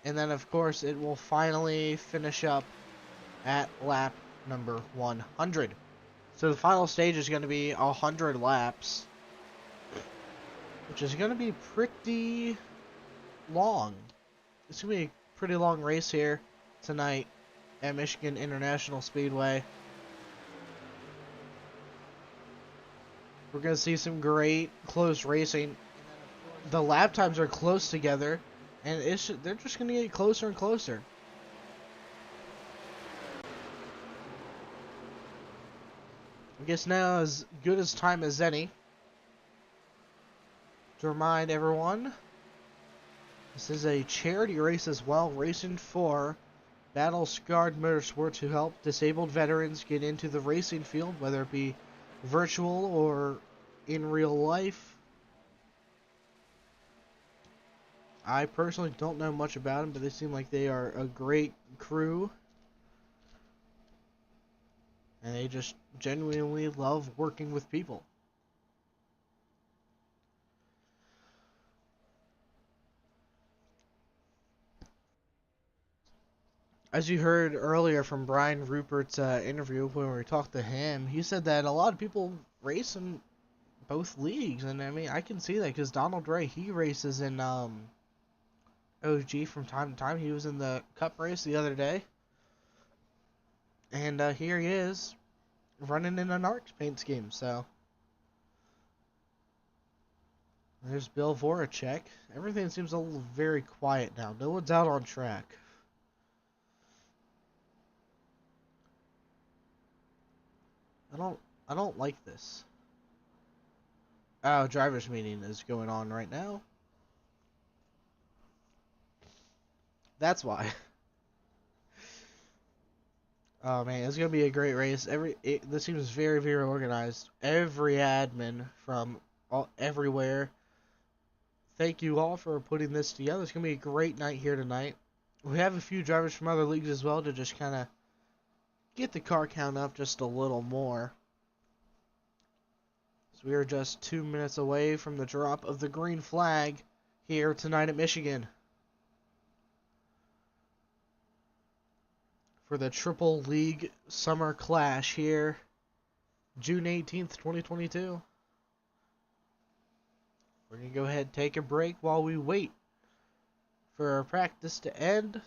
And then, of course, it will finally finish up at lap number 100. So the final stage is going to be 100 laps, which is going to be pretty long. It's going to be a pretty long race here tonight at Michigan International Speedway. We're going to see some great close racing. The lap times are close together, and they're just going to get closer and closer. I guess now is good as time as any to remind everyone this is a charity race as well, racing for Battle Scarred Motorsport to help disabled veterans get into the racing field, whether it be virtual or in real life. I personally don't know much about them, but they seem like they are a great crew. And they just genuinely love working with people. As you heard earlier from Brian Rupert's interview when we talked to him, he said that a lot of people race in both leagues. And I mean, I can see that because Donald Ray, he races in OG from time to time. He was in the Cup race the other day. And here he is running in an ARC paint scheme. So there's Bill Voracek. Everything seems a little very quiet now. No one's out on track. I don't like this. Oh, driver's meeting is going on right now. That's why. Oh man, it's gonna be a great race. This team is very, very organized. Every admin from everywhere. Thank you all for putting this together. It's gonna be a great night here tonight. We have a few drivers from other leagues as well to just kind of get the car count up just a little more. So we are just 2 minutes away from the drop of the green flag here tonight at Michigan for the Triple League Summer Clash here, June 18th, 2022. We're going to go ahead and take a break while we wait for our practice to end.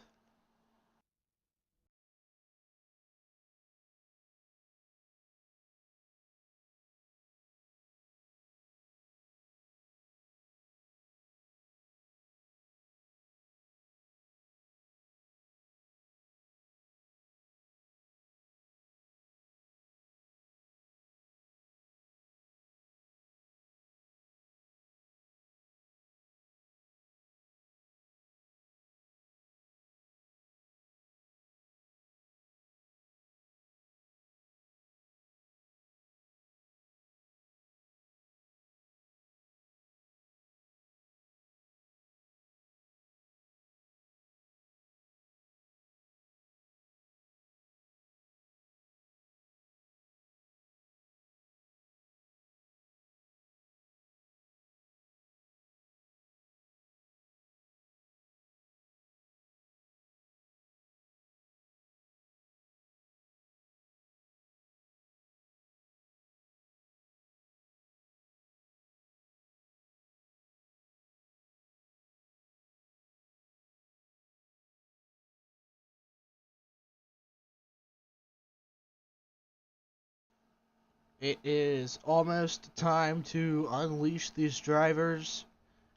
It is almost time to unleash these drivers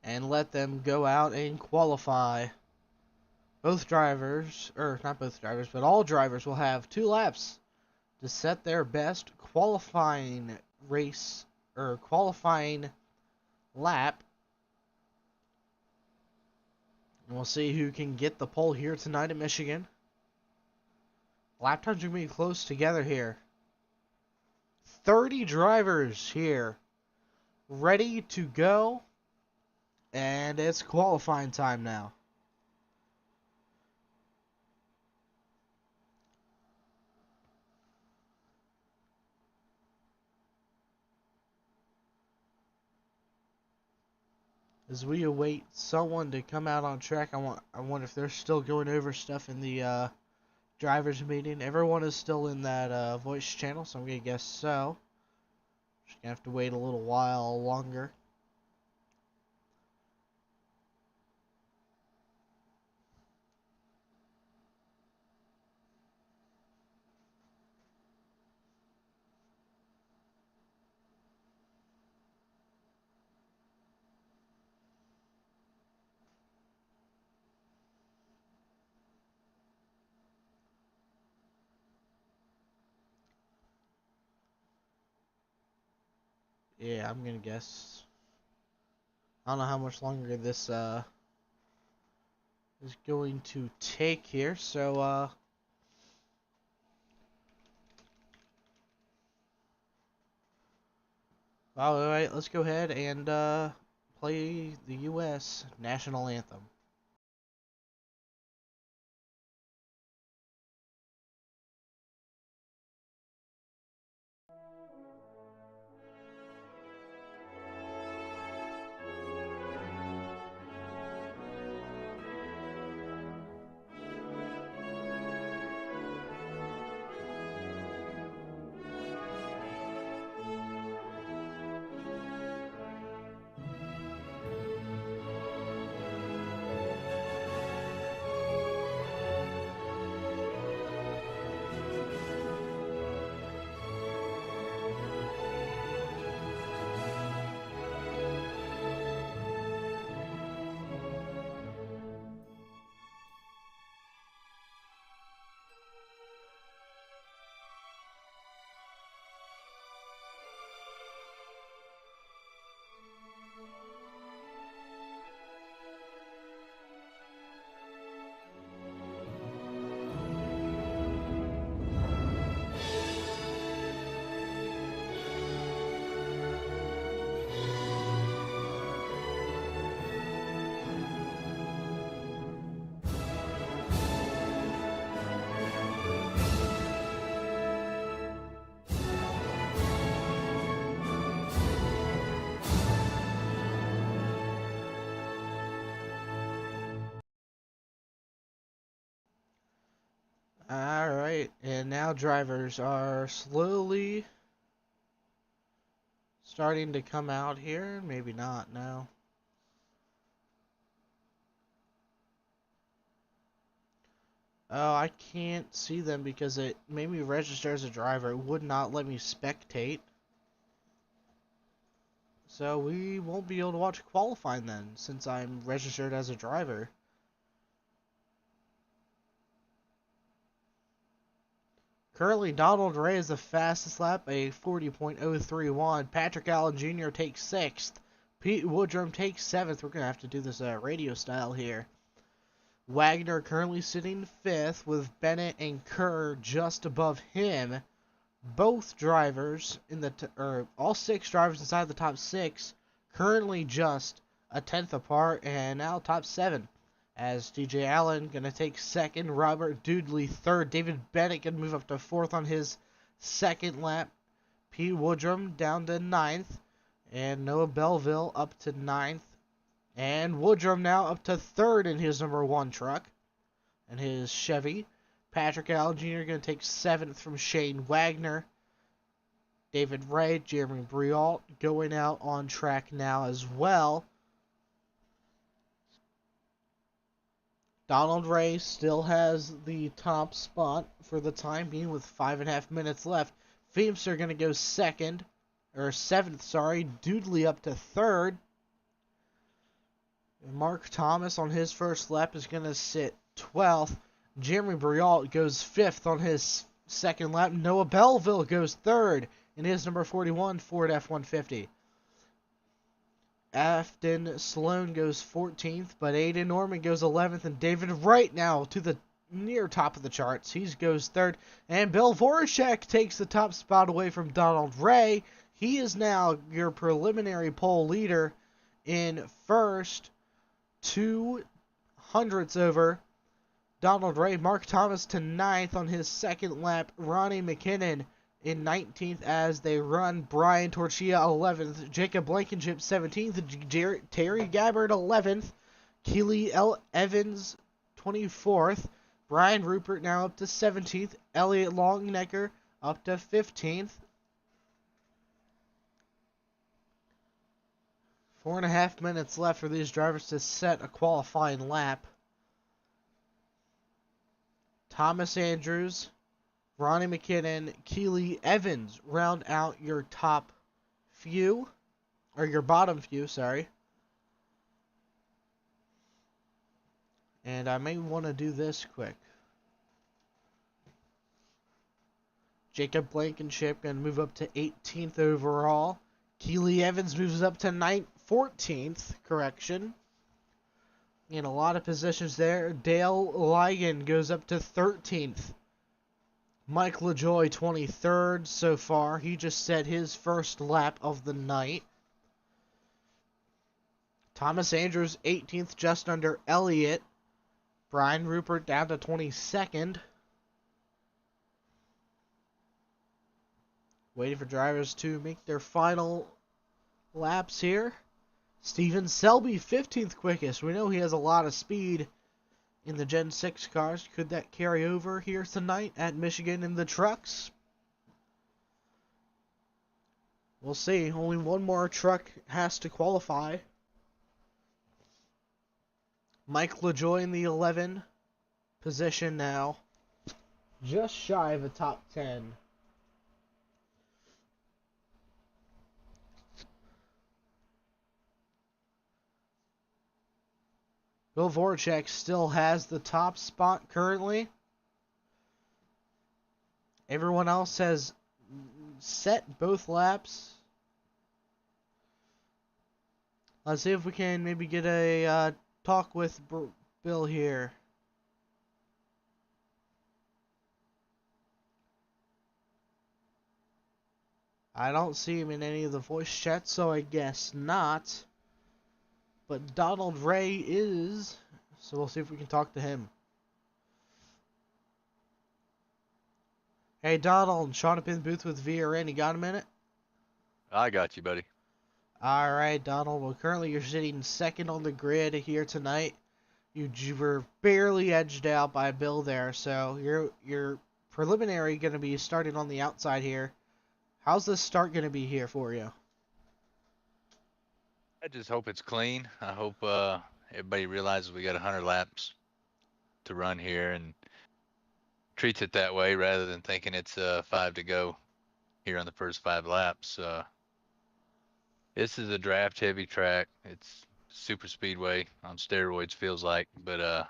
and let them go out and qualify. Both drivers, or not both drivers, but all drivers will have 2 laps to set their best qualifying race, or qualifying lap. And we'll see who can get the pole here tonight at Michigan. Lap times are going to be close together here. 30 drivers here ready to go. And it's qualifying time now. as we await someone to come out on track. I wonder if they're still going over stuff in the drivers meeting. Everyone is still in that voice channel, so I'm gonna guess so. Just gonna have to wait a little while longer. Yeah, I'm gonna guess. I don't know how much longer this is going to take here, so alright, let's go ahead and play the US national anthem. Alright, and now drivers are slowly starting to come out here. Maybe not, no. Oh, I can't see them because it made me register as a driver. It would not let me spectate. So we won't be able to watch qualifying then, since I'm registered as a driver. Currently, Donald Ray is the fastest lap, a 40.031. Patrick Allen Jr. takes 6th. Pete Woodrum takes 7th. We're going to have to do this radio style here. Wagner currently sitting 5th, with Bennett and Kerr just above him. Both drivers, all 6 drivers inside the top 6, currently just a 10th apart, and now top 7. As DJ Allen going to take 2nd, Robert Dudley 3rd, David Bennett going to move up to 4th on his 2nd lap, Pete Woodrum down to 9th, and Noah Belleville up to 9th, and Woodrum now up to 3rd in his number 1 truck, and his Chevy. Patrick Allen Jr. going to take 7th from Shane Wagner. David Ray, Jeremy Briault going out on track now as well. Donald Ray still has the top spot for the time being with 5.5 minutes left. Feemster going to go 7th, Dudley up to 3rd. Mark Thomas on his first lap is going to sit 12th. Jeremy Briault goes 5th on his 2nd lap. Noah Belleville goes 3rd in his number 41 Ford F-150. Afton Sloan goes 14th, but Aiden Norman goes 11th, and David Wright now to the near top of the charts. He goes 3rd, and Bill Voracek takes the top spot away from Donald Ray. He is now your preliminary pole leader in first, 2/100ths over Donald Ray. Mark Thomas to 9th on his 2nd lap. Ronnie McKinnon in 19th as they run. Brian Torchia 11th. Jacob Blankenship 17th. Terry Gabbard 11th. Keely L. Evans 24th. Brian Rupert now up to 17th. Elliot Longnecker up to 15th. 4.5 minutes left for these drivers to set a qualifying lap. Thomas Andrews, Ronnie McKinnon, Keely Evans round out your top few, or your bottom few, sorry. And I may want to do this quick. Jacob Blankenship going to move up to 18th overall. Keely Evans moves up to 14th, correction. In a lot of positions there. Dale Ligon goes up to 13th. Mike LaJoy 23rd so far. He just set his first lap of the night. Thomas Andrews 18th, just under Elliott. Brian Rupert down to 22nd. Waiting for drivers to make their final laps here. Steven Selby 15th quickest. We know he has a lot of speed in the Gen 6 cars. Could that carry over here tonight at Michigan in the trucks? We'll see. Only one more truck has to qualify. Mike LaJoy in the 11 position now. Just shy of a top 10. Bill Voracek still has the top spot currently. Everyone else has set both laps. Let's see if we can maybe get a talk with Bill here. I don't see him in any of the voice chats, so I guess not. But Donald Ray is, so we'll see if we can talk to him. Hey Donald, Sean up in the booth with VRN, you got a minute? I got you, buddy. Alright Donald, well currently you're sitting second on the grid here tonight. You were barely edged out by Bill there, so your preliminary going to be starting on the outside here. How's this start going to be here for you? I just hope it's clean. I hope everybody realizes we got 100 laps to run here and treats it that way rather than thinking it's 5 to go here on the first 5 laps. This is a draft-heavy track. It's super speedway on steroids, feels like, but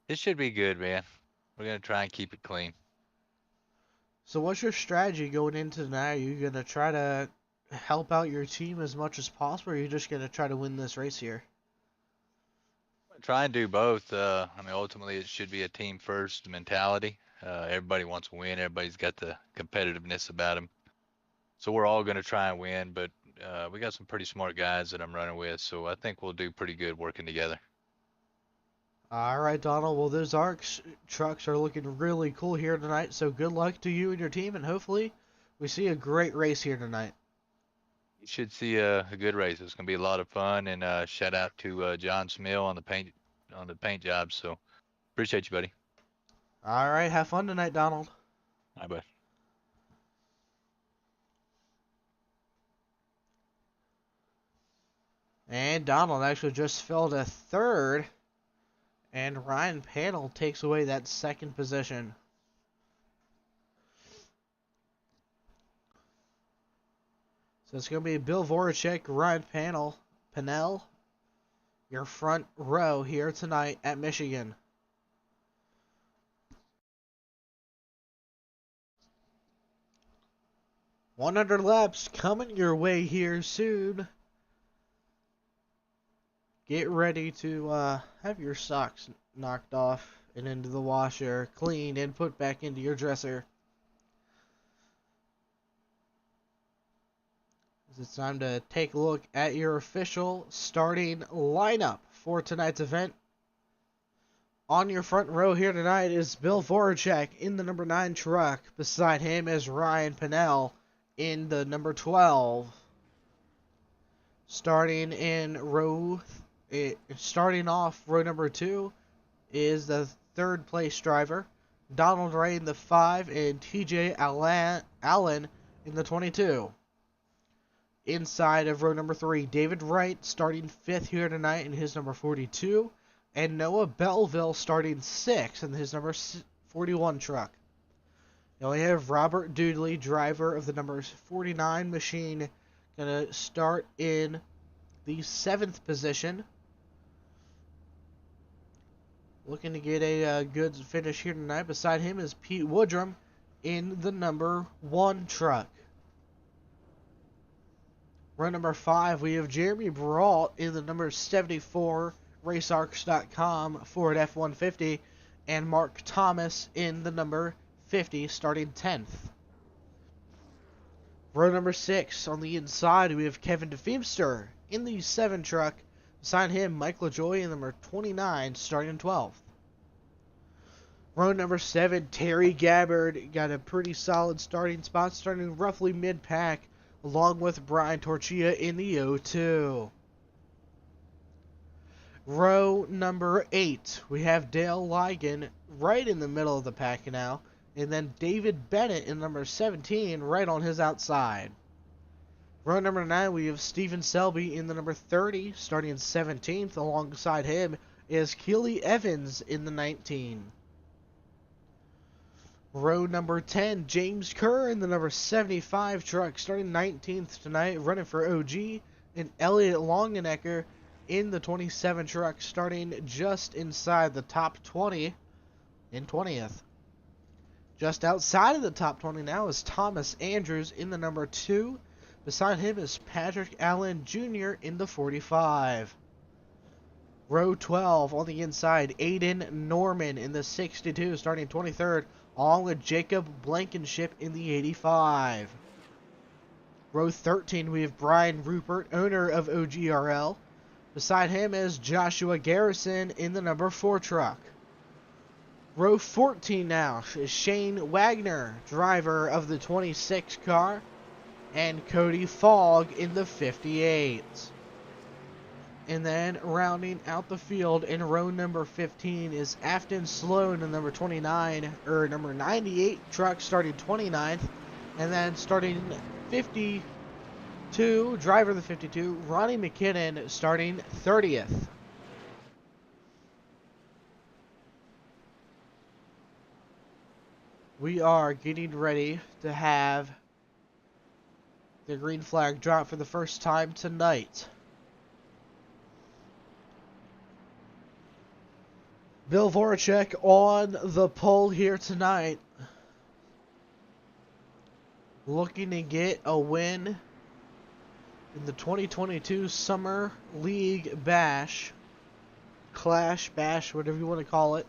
it should be good, man. We're gonna try and keep it clean. So what's your strategy going into tonight? Are you going to try to help out your team as much as possible, or are you just going to try to win this race here? Try and do both. I mean, ultimately, it should be a team first mentality. Everybody wants to win. Everybody's got the competitiveness about them. So we're all going to try and win, but we got some pretty smart guys that I'm running with, so I think we'll do pretty good working together. All right, Donald. Well, those ARC trucks are looking really cool here tonight, so good luck to you and your team, and hopefully we see a great race here tonight. You should see a good race. It's going to be a lot of fun, and shout out to John Smill on the paint job. So appreciate you, buddy. All right, have fun tonight, Donald. Bye, bud. And Donald actually just fell to third, and Ryan Panel takes away that second position. So it's going to be Bill Voracek, Ryan Pannell, your front row here tonight at Michigan. $100 laps coming your way here soon. Get ready to have your socks knocked off and into the washer, cleaned, and put back into your dresser. It's time to take a look at your official starting lineup for tonight's event. On your front row here tonight is Bill Voracek in the number 9 truck. Beside him is Ryan Pinnell in the number 12. Starting off row number 2 is the third place driver, Donald Ray in the 5 and TJ Allen in the 22. Inside of row number 3, David Wright starting 5th here tonight in his number 42, and Noah Belleville starting 6th in his number 41 truck. Now we have Robert Doodley, driver of the number 49 machine, going to start in the 7th position. Looking to get a good finish here tonight. Beside him is Pete Woodrum in the number 1 truck. Row number 5, we have Jeremy Brault in the number 74 RaceArcs.com Ford F-150, and Mark Thomas in the number 50, starting 10th. Row number 6, on the inside, we have Kevin DeFeemster in the 7 truck. Beside him, Mike LaJoy in number 29, starting 12th. Row number 7, Terry Gabbard got a pretty solid starting spot, starting roughly mid-pack, along with Brian Torchia in the 02. Row number 8, we have Dale Ligon right in the middle of the pack now, and then David Bennett in number 17 right on his outside. Row number 9, we have Steven Selby in the number 30, starting 17th. Alongside him is Keely Evans in the 19. Row number 10, James Kerr in the number 75 truck, starting 19th tonight, running for OG, and Elliot Longenecker in the 27 truck, starting just inside the top 20 in 20th. Just outside of the top 20 now is Thomas Andrews in the number 2. Beside him is Patrick Allen Jr. in the 45. Row 12 on the inside, Aiden Norman in the 62, starting 23rd, along with Jacob Blankenship in the 85. Row 13, we have Brian Rupert, owner of OGRL. Beside him is Joshua Garrison in the number 4 truck. Row 14 now is Shane Wagner, driver of the 26 car, and Cody Fogg in the 58. And then rounding out the field in row number 15 is Afton Sloan in number 29, or number 98 truck, starting 29th. And then starting 52, driver of the 52, Ronnie McKinnon, starting 30th. We are getting ready to have the green flag drop for the first time tonight. Bill Voracek on the pole here tonight, looking to get a win in the 2022 Summer League Bash, Clash, Bash, whatever you want to call it.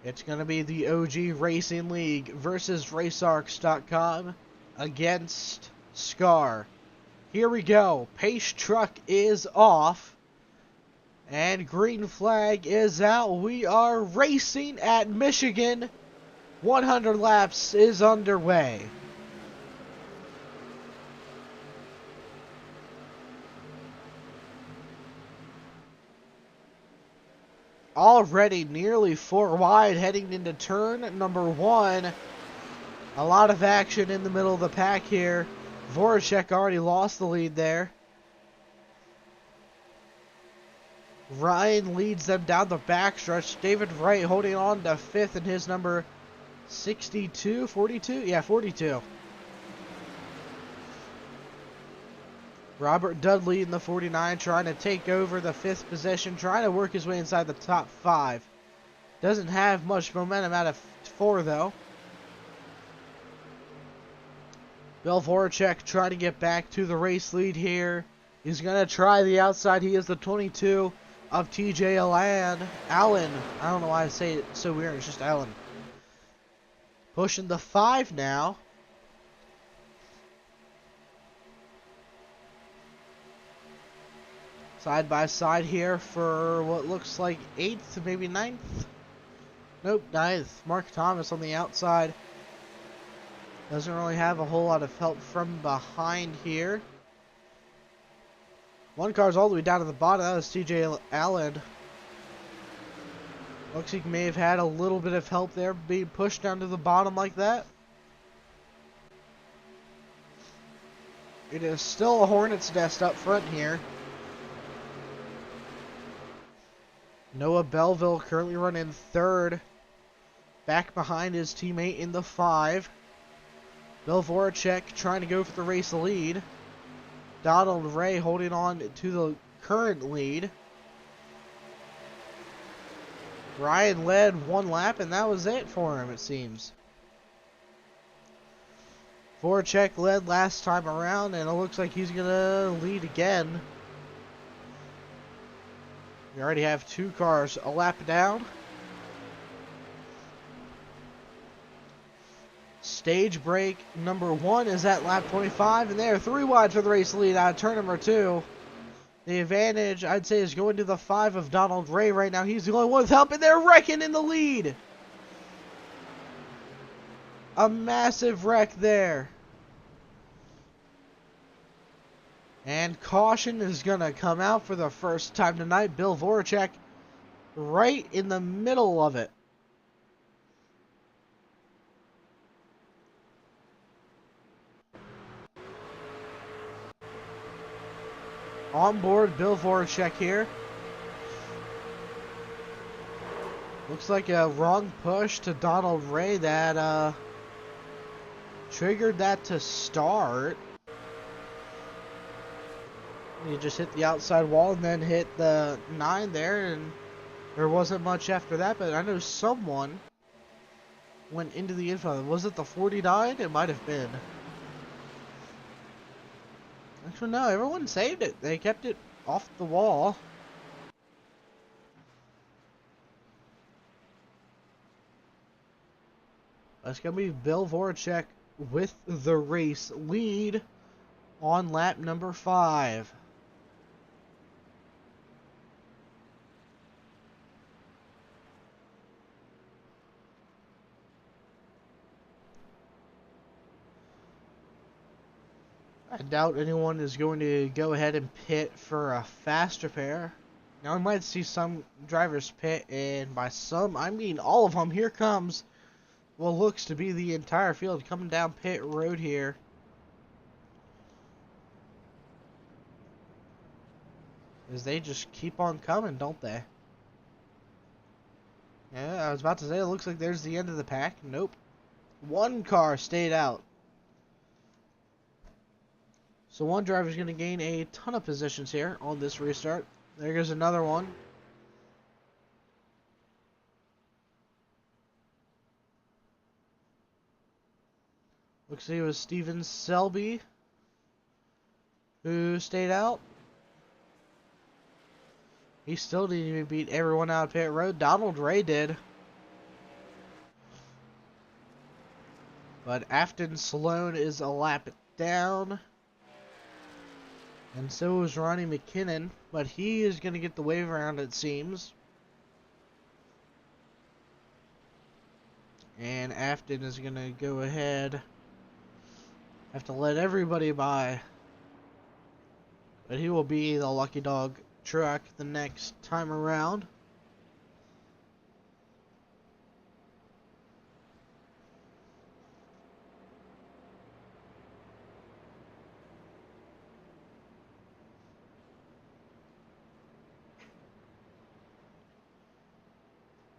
It's going to be the OG Racing League versus RaceArcs.com against Scar. Here we go. Pace truck is off. And green flag is out. We are racing at Michigan. 100 laps is underway. Already nearly 4 wide heading into turn number 1. A lot of action in the middle of the pack here. Voracek already lost the lead there. Ryan leads them down the backstretch. David Wright holding on to 5th in his number 62, 42? Yeah, 42. Robert Dudley in the 49 trying to take over the 5th position, trying to work his way inside the top 5. Doesn't have much momentum out of 4 though. Bill Voracek trying to get back to the race lead here. He's going to try the outside. He is the 22 of TJ Allen. I don't know why I say it so weird. It's just Allen. Pushing the 5 now. Side by side here for what looks like 8th, maybe 9th. Nope, 9th. Mark Thomas on the outside. Doesn't really have a whole lot of help from behind here. One car's all the way down to the bottom. That was TJ Allen. Looks like he may have had a little bit of help there being pushed down to the bottom like that. It is still a hornet's nest up front here. Noah Belleville currently running 3rd. Back behind his teammate in the 5. Bill Voracek trying to go for the race lead. Donald Ray holding on to the current lead. Ryan led 1 lap, and that was it for him, it seems. Voracek led last time around, and it looks like he's going to lead again. We already have 2 cars a lap down. Stage break number 1 is at lap 25, and they are 3 wide for the race lead out of turn number 2. The advantage, I'd say, is going to the 5 of Donald Ray right now. He's the only one with help, and they're wrecking in the lead. A massive wreck there. And caution is going to come out for the first time tonight. Bill Voracek right in the middle of it. On board, Bill Voracek here. Looks like a wrong push to Donald Ray that triggered that to start. He just hit the outside wall and then hit the 9 there, and there wasn't much after that, but I know someone went into the infield. Was it the 49? It might have been. Actually, no, everyone saved it. They kept it off the wall. That's going to be Bill Voracek with the race lead on lap number 5. I doubt anyone is going to go ahead and pit for a fast repair. Now we might see some drivers pit, and by some, I mean all of them. Here comes what looks to be the entire field coming down pit road here. As they just keep on coming, don't they? Yeah, I was about to say, it looks like there's the end of the pack. Nope. 1 car stayed out. So 1 driver is going to gain a ton of positions here on this restart. There goes another one. Looks like it was Steven Selby who stayed out. He still didn't even beat everyone out of pit road. Donald Ray did. But Afton Sloan is a lap down. And so is Ronnie McKinnon, but he is going to get the wave around, it seems. And Afton is going to go ahead. Have to let everybody by. But he will be the lucky dog truck the next time around.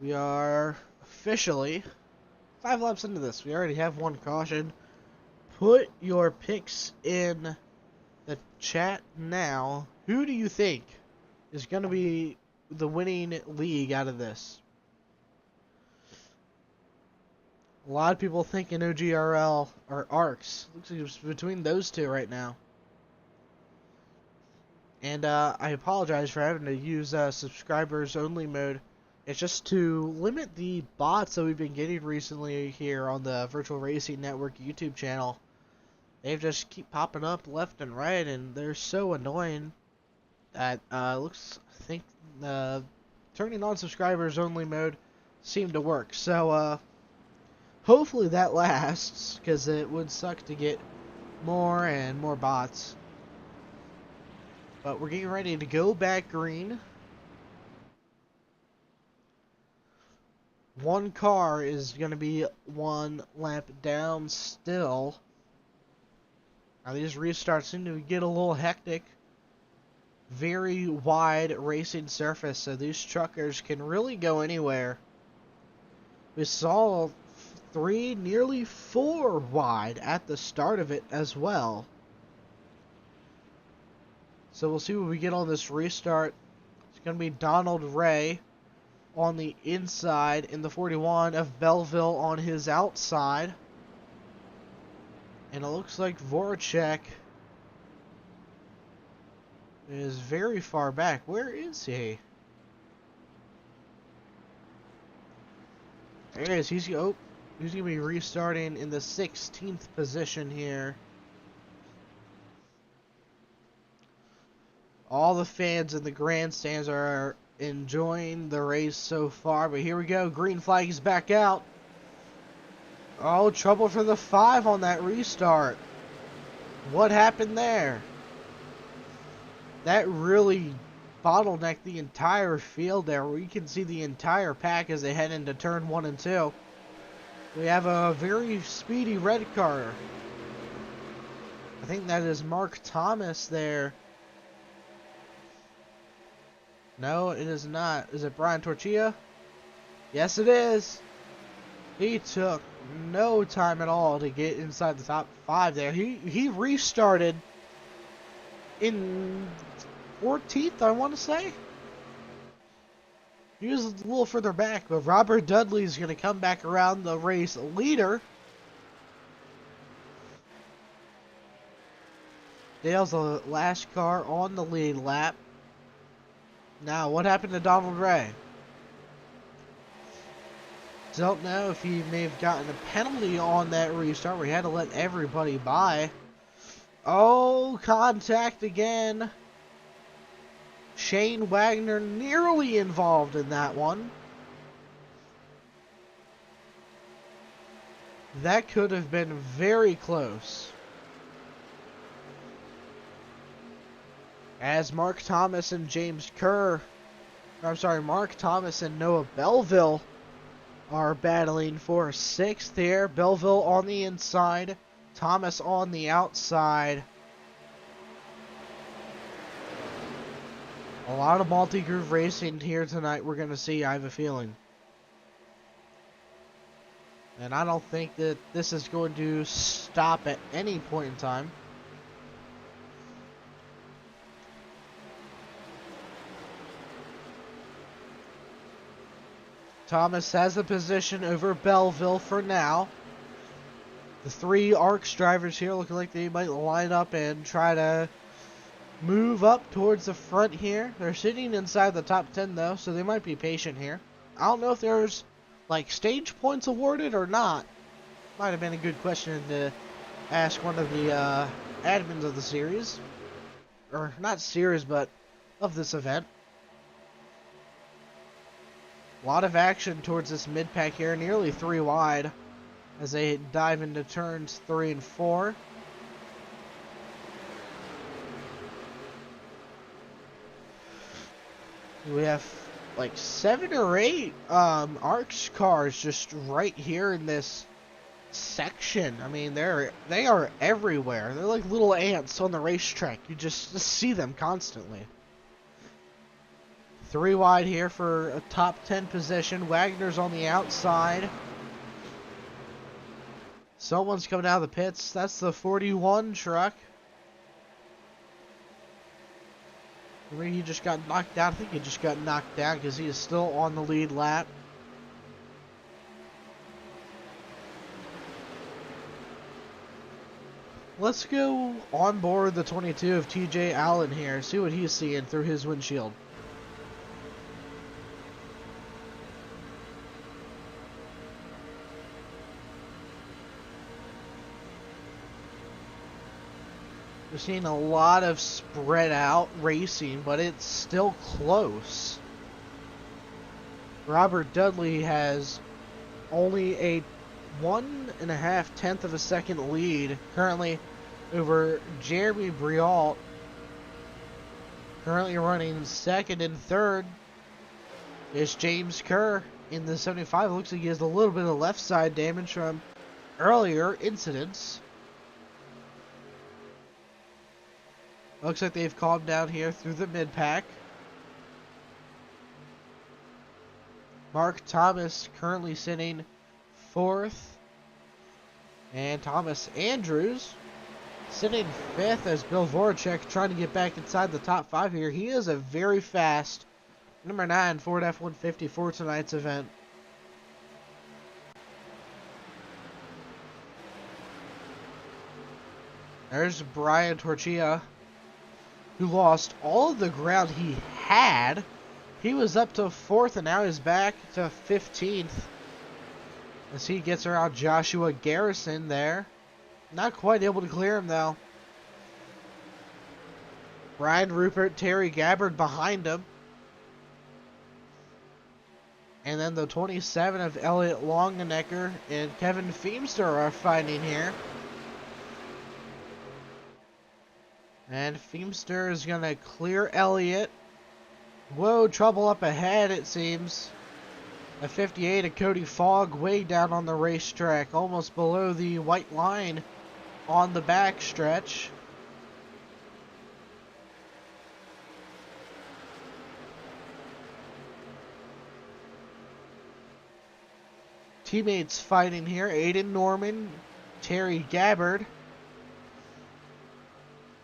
We are officially 5 laps into this. We already have 1 caution. Put your picks in the chat now. Who do you think is going to be the winning league out of this? A lot of people thinking OGRL or ARCS. Looks like it's between those 2 right now. And I apologize for having to use subscribers only mode. It's just to limit the bots that we've been getting recently here on the Virtual Racing Network YouTube channel. They just keep popping up left and right, and they're so annoying. That I think turning on subscribers only mode seemed to work. So hopefully that lasts, because it would suck to get more and more bots. But we're getting ready to go back green. One car is going to be one lap down still. Now these restarts seem to get a little hectic. Very wide racing surface, so these truckers can really go anywhere. We saw 3, nearly 4 wide at the start of it as well. So we'll see what we get on this restart. It's going to be Donald Ray on the inside in the 41 of Belleville on his outside. And it looks like Voracek is very far back. Where is he? There he is. He's going to be restarting in the 16th position here. All the fans in the grandstands are enjoying the race so far, but here we go. Green flag is back out. Oh, trouble for the 5 on that restart. What happened there? That really bottlenecked the entire field there. We can see the entire pack as they head into turn 1 and 2. We have a very speedy red car. I think that is Mark Thomas there. No, it is not. Is it Brian Torchia? Yes, it is. He took no time at all to get inside the top 5 there. He restarted in 14th, I want to say. He was a little further back, but Robert Dudley is going to come back around the race leader. Dale's the last car on the lead lap. Now, what happened to Donald Ray? Don't know if he may have gotten a penalty on that restart where he had to let everybody by. Oh, contact again. Shane Wagner nearly involved in that one. That could have been very close. As Mark Thomas and Mark Thomas and Noah Belleville are battling for 6th here. Belleville on the inside, Thomas on the outside. A lot of multi-groove racing here tonight we're going to see, I have a feeling. And I don't think that this is going to stop at any point in time. Thomas has the position over Belleville for now. The 3 ARCS drivers here looking like they might line up and try to move up towards the front here. They're sitting inside the top 10 though, so they might be patient here. I don't know if there's like stage points awarded or not. Might have been a good question to ask one of the admins of the series. Or not series, but of this event. A lot of action towards this mid-pack here, nearly 3 wide as they dive into turns 3 and 4. We have like 7 or 8 ARCS cars just right here in this section. I mean, they are everywhere. They're like little ants on the racetrack. You just see them constantly. 3 wide here for a top 10 position. Wagner's on the outside. Someone's coming out of the pits. That's the 41 truck. Maybe he just got knocked out. I think he just got knocked down because he is still on the lead lap. Let's go on board the 22 of TJ Allen here. See what he's seeing through his windshield. We're seeing a lot of spread out racing, but it's still close. Robert Dudley has only a 1.5 of a second lead currently over Jeremy Brialt, currently running second, and third is James Kerr in the 75. It looks like he has a little bit of left side damage from earlier incidents. Looks like they've calmed down here through the mid-pack. Mark Thomas currently sitting fourth. And Thomas Andrews sitting fifth as Bill Voracek trying to get back inside the top 5 here. He is a very fast number 9 Ford F-150 for tonight's event. There's Brian Torchia, who lost all of the ground he had. He was up to 4th and now he's back to 15th as he gets around Joshua Garrison there. Not quite able to clear him though. Brian Rupert, Terry Gabbard behind him. And then the 27 of Elliot Longenecker and Kevin Feemster are fighting here. And Feemster is going to clear Elliott. Whoa, trouble up ahead it seems. A 58 of Cody Fogg way down on the racetrack, almost below the white line on the back stretch. Teammates fighting here, Aiden Norman, Terry Gabbard.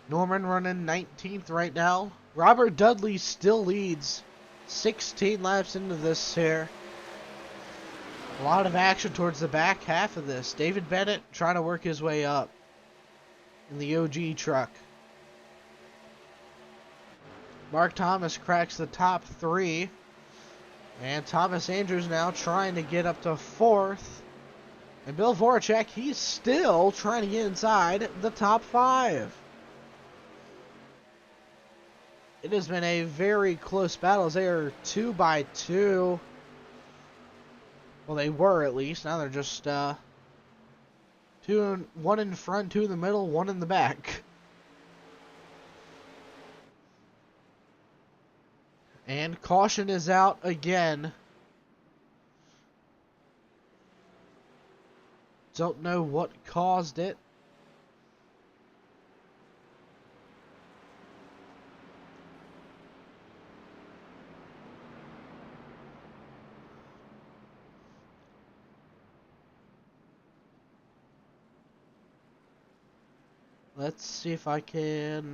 Norman running 19th right now. Robert Dudley still leads 16 laps into this here. A lot of action towards the back half of this. David Bennett trying to work his way up in the OG truck. Mark Thomas cracks the top 3. And Thomas Andrews now trying to get up to 4th. And Bill Voracek, he's still trying to get inside the top 5. It has been a very close battle as they are 2 by 2. Well, they were at least. Now they're just 1 in front, 2 in the middle, 1 in the back. And caution is out again. Don't know what caused it. Let's see if I can,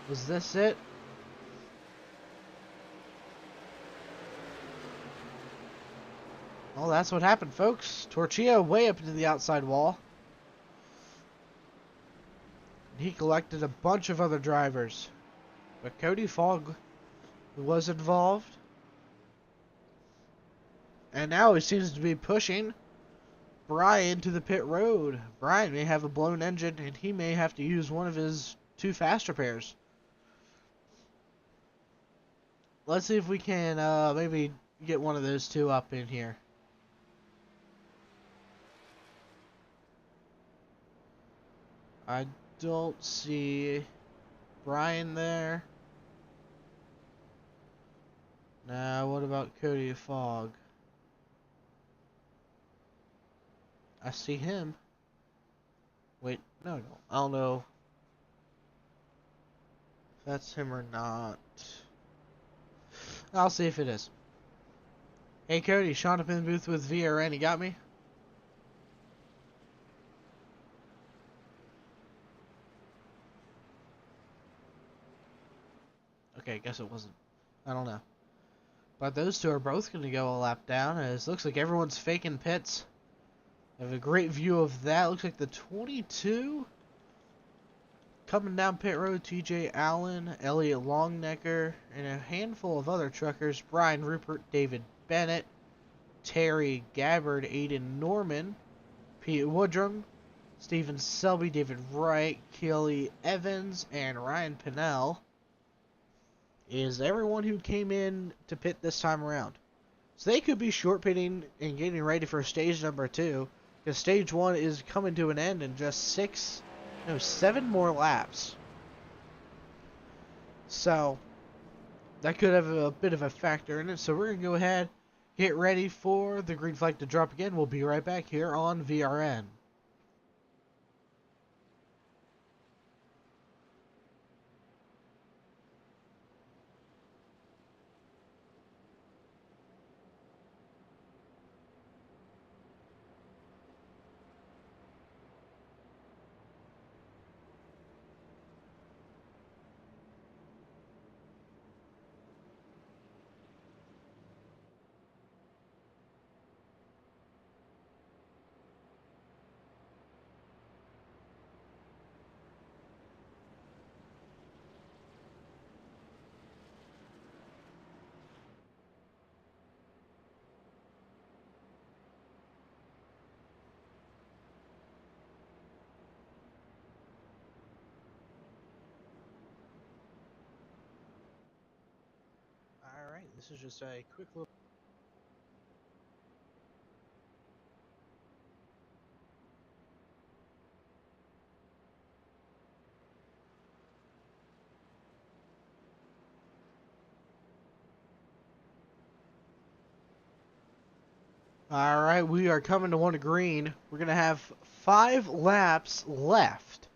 was this it? Well, that's what happened, folks. Torchia way up into the outside wall. He collected a bunch of other drivers. But Cody Fogg was involved. And now he seems to be pushing Brian to the pit road. Brian may have a blown engine and he may have to use one of his 2 fast repairs. Let's see if we can maybe get one of those 2 up in here. I don't see Brian there. Now, what about Cody Fogg? I see him. Wait, no. I don't know if that's him or not. I'll see if it is. Hey Cody, Sean up in the booth with VRN. You got me? Okay, I guess it wasn't. I don't know. But those 2 are both going to go a lap down, as it looks like everyone's faking pits. I have a great view of that. Looks like the 22 coming down pit road. TJ Allen, Elliot Longnecker, and a handful of other truckers. Brian Rupert, David Bennett, Terry Gabbard, Aiden Norman, Pete Woodrum, Stephen Selby, David Wright, Kelly Evans, and Ryan Pinnell is everyone who came in to pit this time around. So they could be short pitting and getting ready for stage number 2, because stage 1 is coming to an end in just 7 more laps. So that could have a bit of a factor in it. So we're going to go ahead, get ready for the green flag to drop again. We'll be right back here on VRN. Alright, this is just a quick little... Alright, we are coming to one green. We're going to have 5 laps left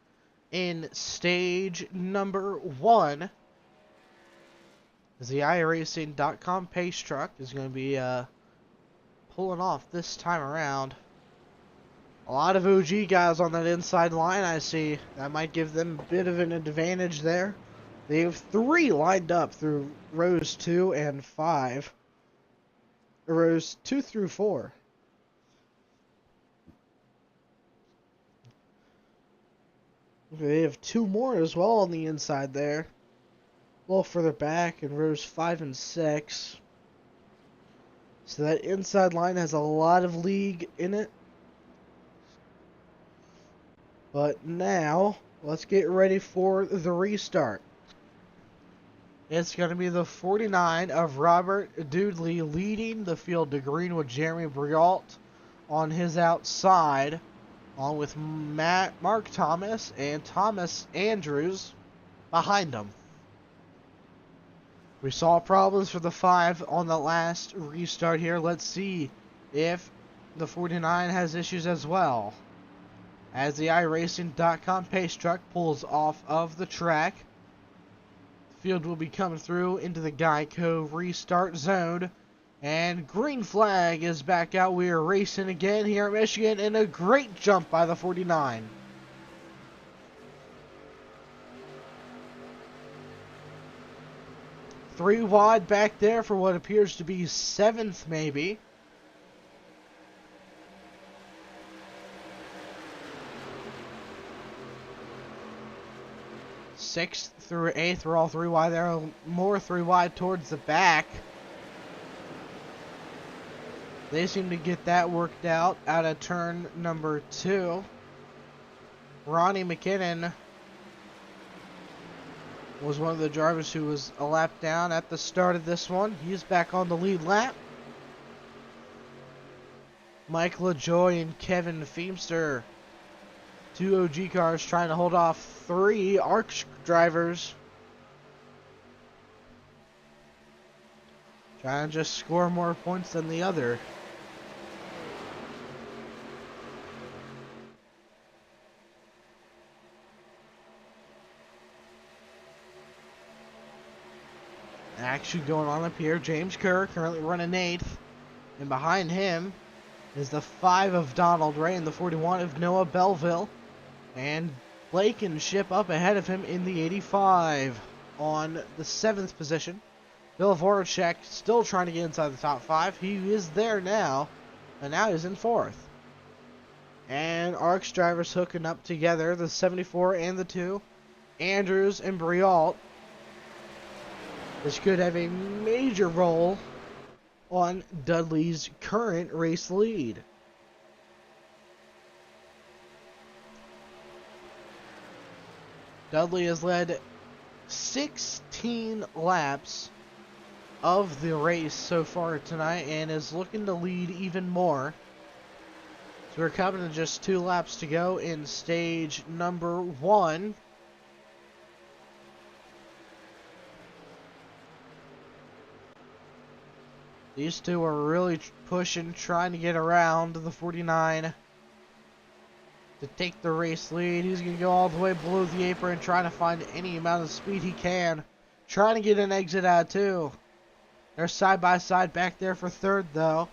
in stage number 1. The iRacing.com pace truck is going to be pulling off this time around. A lot of OG guys on that inside line, I see. That might give them a bit of an advantage there. They have 3 lined up through rows 2 and 5. Rows 2 through 4. They have 2 more as well on the inside there. A little further back in rows 5 and 6. So that inside line has a lot of league in it. But now, let's get ready for the restart. It's going to be the 49 of Robert Doodley leading the field to green with Jeremy Briault on his outside, along with Mark Thomas and Thomas Andrews behind him. We saw problems for the 5 on the last restart here. Let's see if the 49 has issues as well. As the iRacing.com pace truck pulls off of the track, the field will be coming through into the Geico restart zone. And green flag is back out. We are racing again here at Michigan, and a great jump by the 49. Three wide back there for what appears to be 7th, maybe. Sixth through 8th are all 3 wide there. More 3 wide towards the back. They seem to get that worked out of turn number 2. Ronnie McKinnon was one of the drivers who was a lap down at the start of this one. He's back on the lead lap. Mike LaJoy and Kevin Feemster, 2 OG cars trying to hold off 3 ARC drivers. Trying to just score more points than the other. Action going on up here. James Kerr currently running 8th. And behind him is the 5 of Donald Ray and the 41 of Noah Belleville. And Blankenship up ahead of him in the 85 on the 7th position. Bill Voracek still trying to get inside the top 5. He is there now. And now he's in 4th. And ARC's drivers hooking up together. The 74 and the 2. Andrews and Briault. This could have a major role on Dudley's current race lead. Dudley has led 16 laps of the race so far tonight and is looking to lead even more. So we're coming to just 2 laps to go in stage number 1. These two are really pushing, trying to get around the 49 to take the race lead. He's going to go all the way below the apron, trying to find any amount of speed he can. Trying to get an exit out too. They're side by side back there for third though.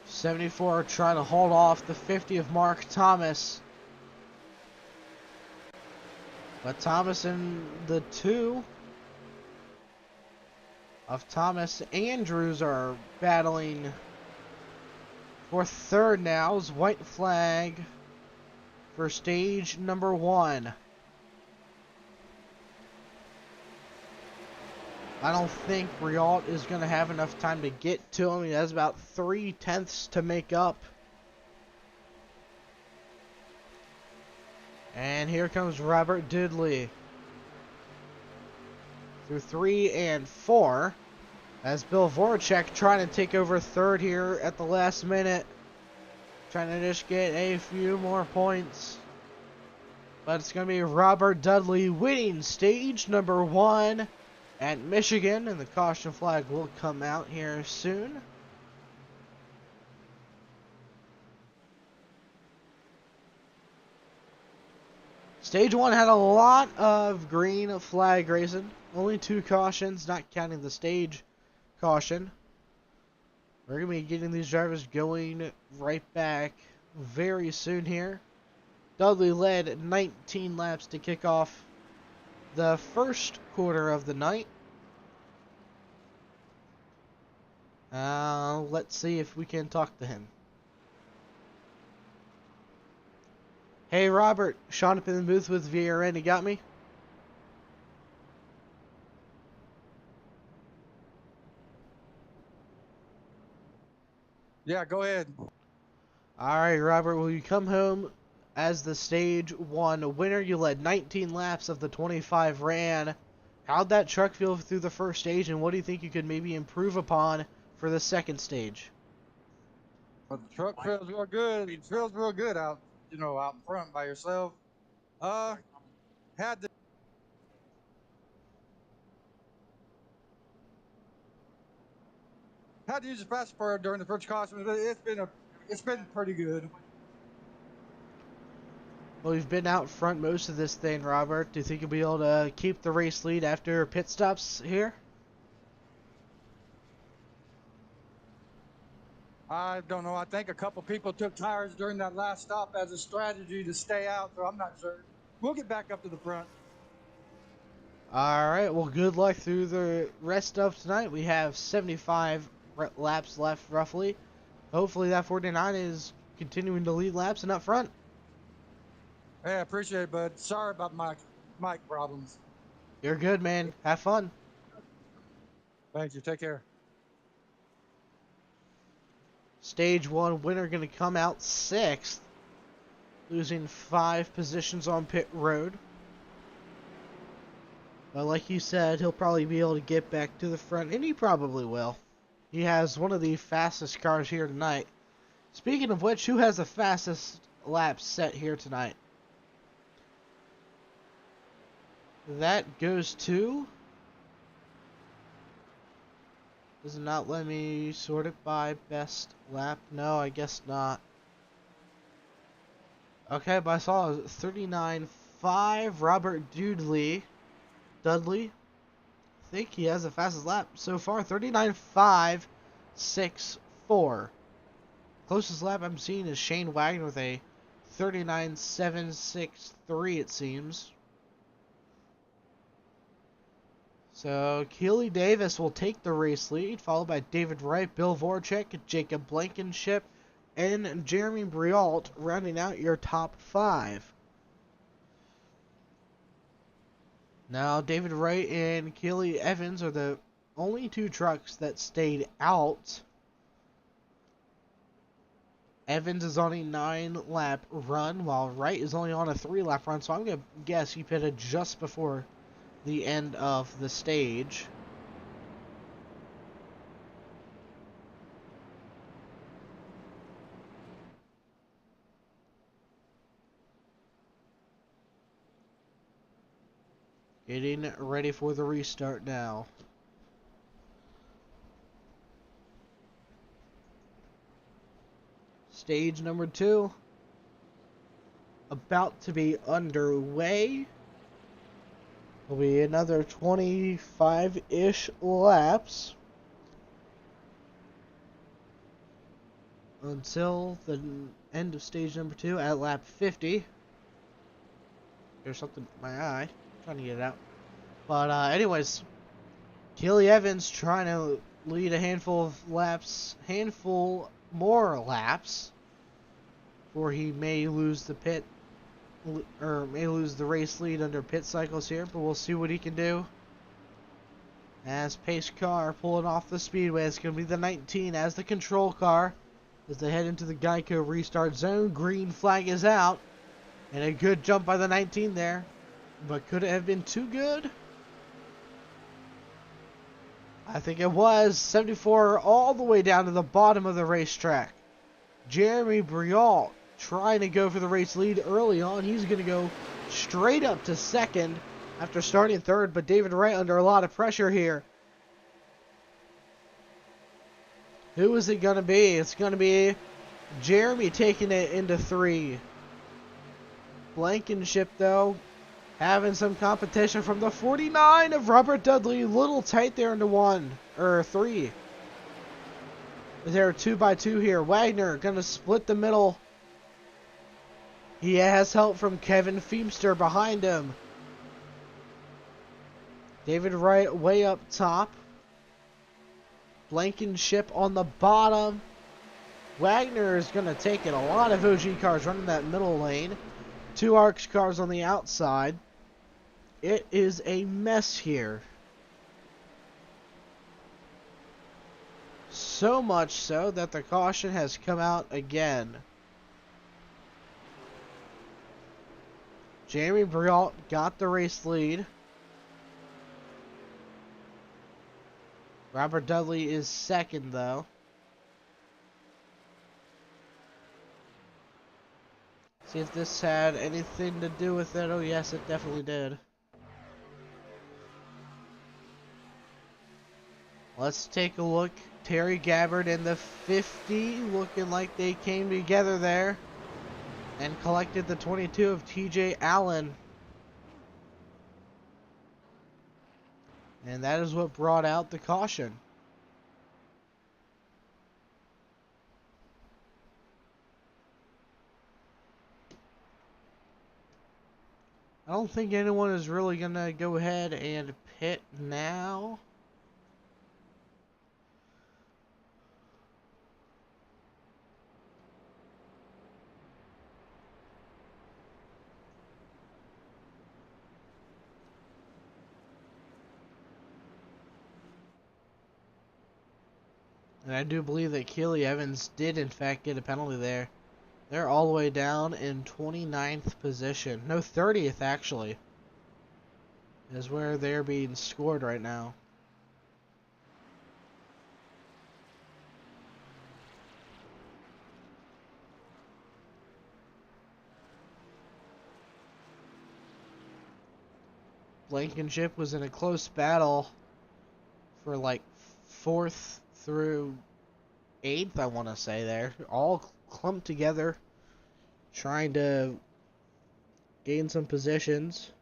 '74 trying to hold off the 50 of Mark Thomas. But Thomas and the 2 of Thomas Andrews are battling for third now. Is white flag for stage number 1. I don't think Rialt is going to have enough time to get to him. He has about 3/10 to make up. And here comes Robert Dudley through 3 and 4. As Bill Voracek trying to take over third here at the last minute. Trying to just get a few more points. But it's going to be Robert Dudley winning stage number 1 at Michigan. And the caution flag will come out here soon. Stage 1 had a lot of green flag racing. Only 2 cautions, not counting the stage caution. We're going to be getting these drivers going right back very soon here. Dudley led 19 laps to kick off the first quarter of the night. Let's see if we can talk to him. Hey Robert, Sean up in the booth with VRN, you got me? Yeah, go ahead. Alright Robert, will you come home as the stage 1 winner? You led 19 laps of the 25 ran. How'd that truck feel through the first stage, and what do you think you could maybe improve upon for the second stage? Well, the truck feels real good. It feels real good out, out in front by yourself. Had to use the fast spur during the first caution, but it's been pretty good. Well, you've been out front most of this thing, Robert. Do you think you'll be able to keep the race lead after pit stops here? I don't know. I think a couple people took tires during that last stop as a strategy to stay out, so I'm not sure. We'll get back up to the front. Alright, well good luck through the rest of tonight. We have 75 laps left, roughly. Hopefully that 49 is continuing to lead laps and up front. Hey, I appreciate it, bud. Sorry about my mic problems. You're good, man. Have fun. Thank you. Take care. Stage 1 winner going to come out 6th, losing 5 positions on pit road. But like you said, he'll probably be able to get back to the front, and he probably will. He has one of the fastest cars here tonight. Speaking of which, who has the fastest lap set here tonight? That goes to... Does it not let me sort it by best lap? No, I guess not. Okay, but I saw 39.5 Robert Dudley. I think he has the fastest lap so far. 39.564. Closest lap I'm seeing is Shane Wagner with a 39.763, it seems. So Keely Davis will take the race lead, followed by David Wright, Bill Voracek, Jacob Blankenship, and Jeremy Briault, rounding out your top 5. Now, David Wright and Keely Evans are the only 2 trucks that stayed out Evans is on a 9-lap run, while Wright is only on a 3-lap run, so I'm going to guess he pitted just before the end of the stage. Getting ready for the restart now. Stage number 2 about to be underway. Will be another 25-ish laps until the end of stage number 2 at lap 50. There's something in my eye. Trying to get it out. But anyways, Keely Evans trying to lead a handful more laps before he may lose the race lead under pit cycles here, but we'll see what he can do. As pace car pulling off the speedway, it's going to be the 19 as the control car as they head into the Geico restart zone. Green flag is out, and a good jump by the 19 there. But could it have been too good? I think it was. 74 all the way down to the bottom of the racetrack. Jeremy Briault trying to go for the race lead early on. He's going to go straight up to second after starting third, but David Wright under a lot of pressure here. Who is it going to be? It's going to be Jeremy taking it into 3. Blankenship, though, having some competition from the 49 of Robert Dudley. A little tight there into 3. They're 2x2 here. Wagner going to split the middle. He has help from Kevin Feemster behind him. David Wright way up top. Blankenship on the bottom. Wagner is going to take it. A lot of OG cars running that middle lane. 2 ARCS cars on the outside. It is a mess here. So much so that the caution has come out again. Jeremy Briault got the race lead. Robert Dudley is second, though. See if this had anything to do with it. Oh, yes, it definitely did. Let's take a look. Terry Gabbard in the 50, looking like they came together there and collected the 22 of TJ Allen. And that is what brought out the caution. I don't think anyone is really going to go ahead and pit now. And I do believe that Keely Evans did in fact get a penalty there. They're all the way down in 29th position. No, 30th actually. Is where they're being scored right now. Blankenship was in a close battle for like 4th through 8th, I want to say there. All clumped together, trying to gain some positions.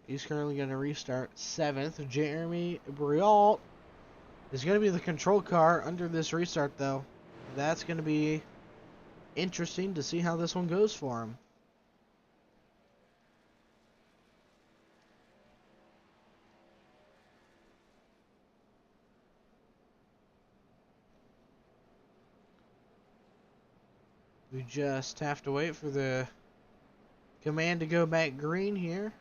He's currently going to restart 7th. Jeremy Briault is going to be the control car under this restart, though. That's going to be interesting to see how this one goes for him. We just have to wait for the command to go back green here.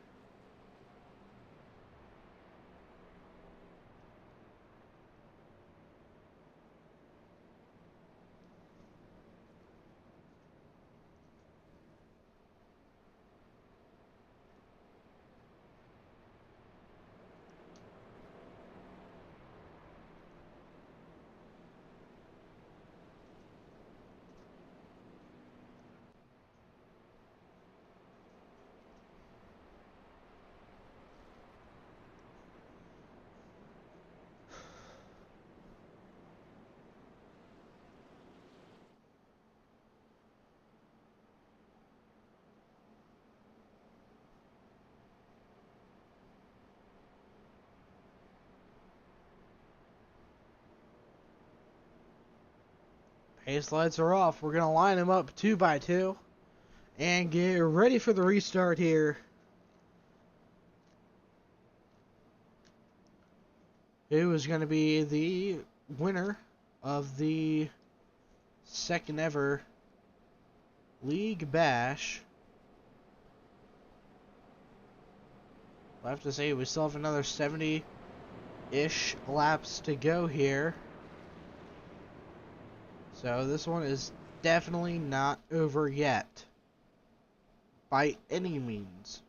Haze lights are off. We're going to line them up 2 by 2 and get ready for the restart here. Who is going to be the winner of the second ever League Bash? I have to say, we still have another 70-ish laps to go here. So this one is definitely not over yet. By any means.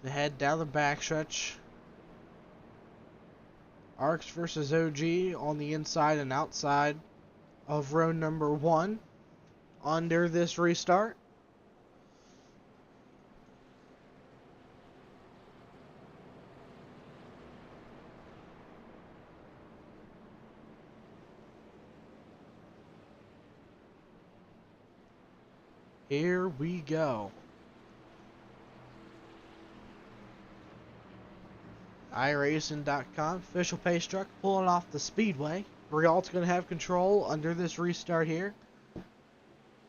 The head down the backstretch. ARCS versus OG on the inside and outside of row number 1 under this restart. Here we go. iRacing.com, official pace truck pulling off the speedway. Rialt's going to have control under this restart here.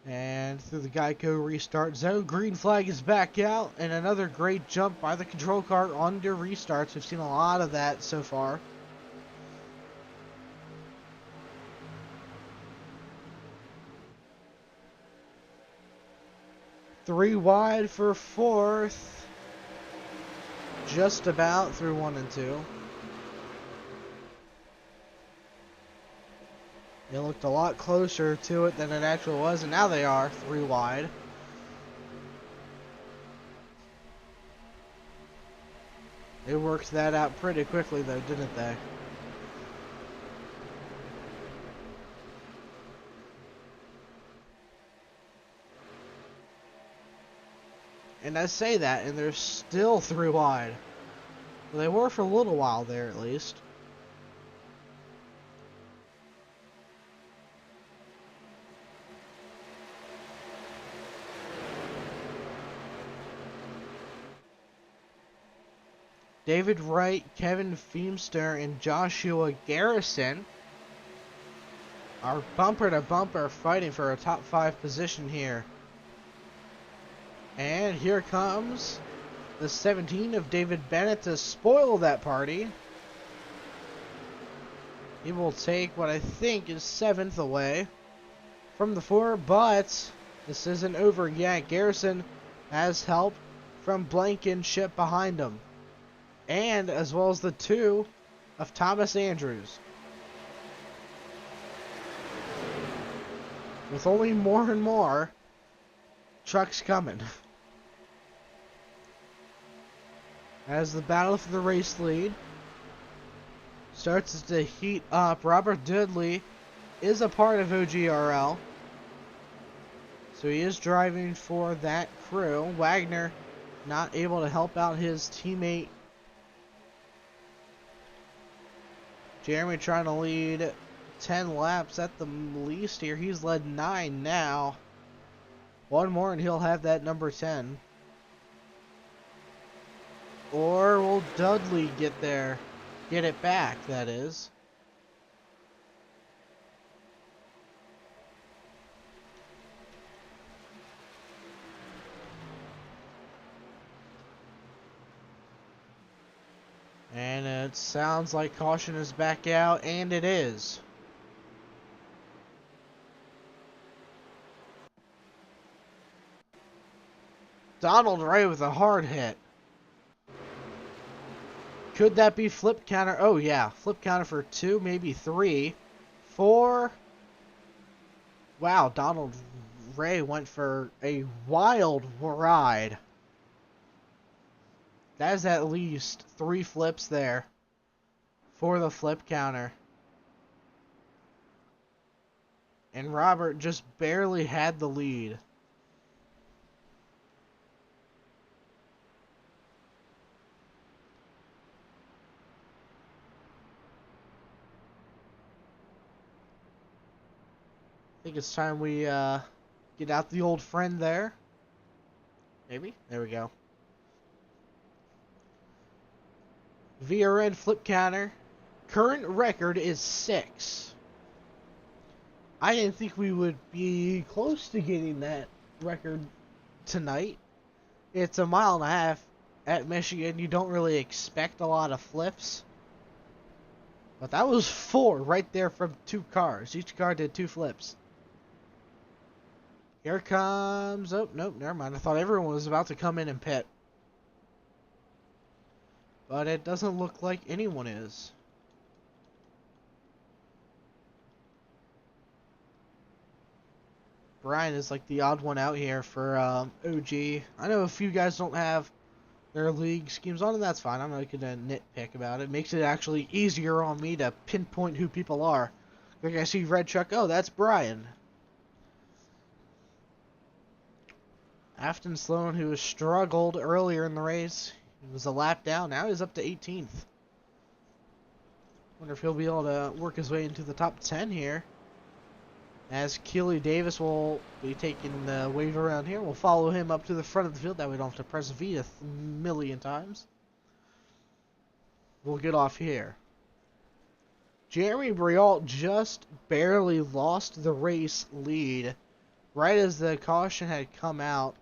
And through the Geico restart zone, green flag is back out. And another great jump by the control car under restarts. We've seen a lot of that so far. Three wide for fourth. Just about through 1 and 2. It looked a lot closer to it than it actually was, and now they are 3 wide. They worked that out pretty quickly though, didn't they? And I say that, and they're still 3 wide. Well, they were for a little while there, at least. David Wright, Kevin Feemster, and Joshua Garrison are bumper to bumper fighting for a top 5 position here. And here comes the 17 of David Bennett to spoil that party. He will take what I think is 7th away from the 4, but this isn't over yet. Garrison has help from Blankenship behind him. And as well as the 2 of Thomas Andrews. With only more and more trucks coming. As the battle for the race lead starts to heat up, Robert Dudley is a part of OGRL. So he is driving for that crew. Wagner not able to help out his teammate. Jeremy trying to lead 10 laps at the least here. He's led 9 now. One more and he'll have that number 10. Or will Dudley get there? Get it back, that is. And it sounds like caution is back out, and it is. Donald Ray with a hard hit. Could that be flip counter? Oh yeah, flip counter for 2, maybe 3, 4. Wow, Donald Ray went for a wild ride. That is at least 3 flips there for the flip counter. And Robert just barely had the lead. think it's time we get out the old friend there. Maybe? There we go. VRN flip counter. Current record is 6. I didn't think we would be close to getting that record tonight. It's a mile and a half at Michigan. You don't really expect a lot of flips. But that was 4 right there from 2 cars. Each car did 2 flips. Here comes... Oh, nope, never mind. I thought everyone was about to come in and pit. But it doesn't look like anyone is. Brian is like the odd one out here for OG. I know a few guys don't have their league schemes on, and that's fine. I'm not gonna nitpick about it. It makes it actually easier on me to pinpoint who people are. Like I see red truck, oh, that's Brian. Afton Sloan, who has struggled earlier in the race, he was a lap down. Now he's up to 18th. Wonder if he'll be able to work his way into the top 10 here. As Keely Davis will be taking the wave around here. We'll follow him up to the front of the field. That way we don't have to press V a million times. We'll get off here. Jeremy Briault just barely lost the race lead right as the caution had come out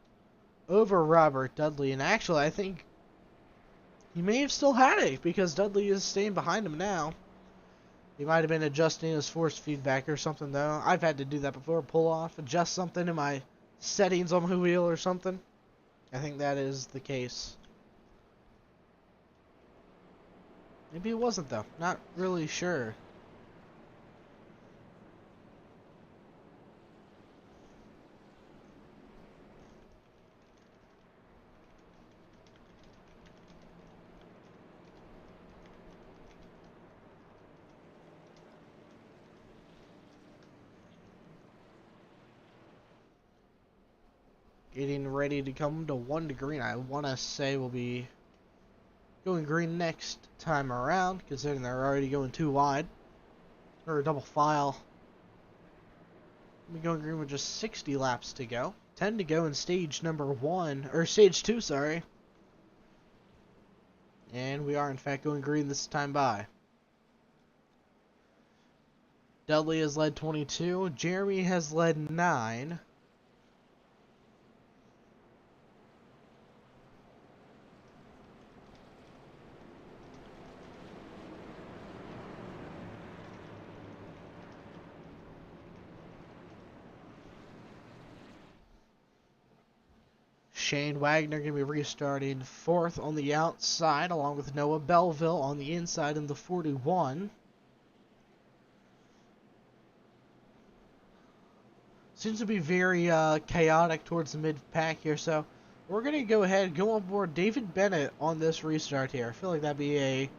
over Robert Dudley. And actually, I think he may have still had it because Dudley is staying behind him now. He might have been adjusting his force feedback or something, though. I've had to do that before. Pull off, adjust something in my settings on the wheel or something. I think that is the case. Maybe it wasn't, though. Not really sure. Getting ready to come to 1 to green. I want to say we'll be going green next time around, considering they're already going 2 wide. Or a double file. We'll be going green with just 60 laps to go. 10 to go in stage number 1, or stage 2, sorry. And we are in fact going green this time by. Dudley has led 22. Jeremy has led 9. Shane Wagner going to be restarting 4th on the outside, along with Noah Belleville on the inside in the 41. Seems to be very chaotic towards the mid-pack here, so we're going to go ahead and go on board David Bennett on this restart here. I feel like that'd be a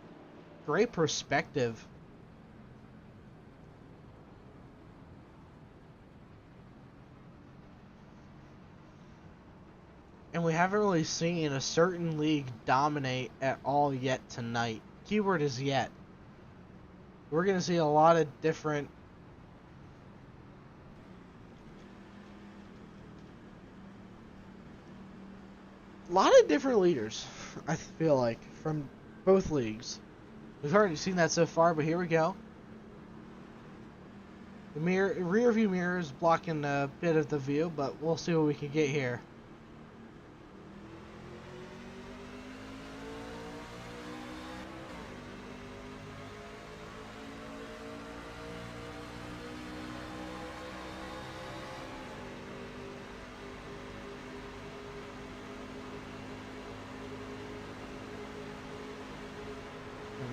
great perspective. And we haven't really seen a certain league dominate at all yet tonight. Keyword is yet. We're going to see a lot of different... leaders, I feel like, from both leagues. We've already seen that so far, but here we go. The rear view mirror is blocking a bit of the view, but we'll see what we can get here.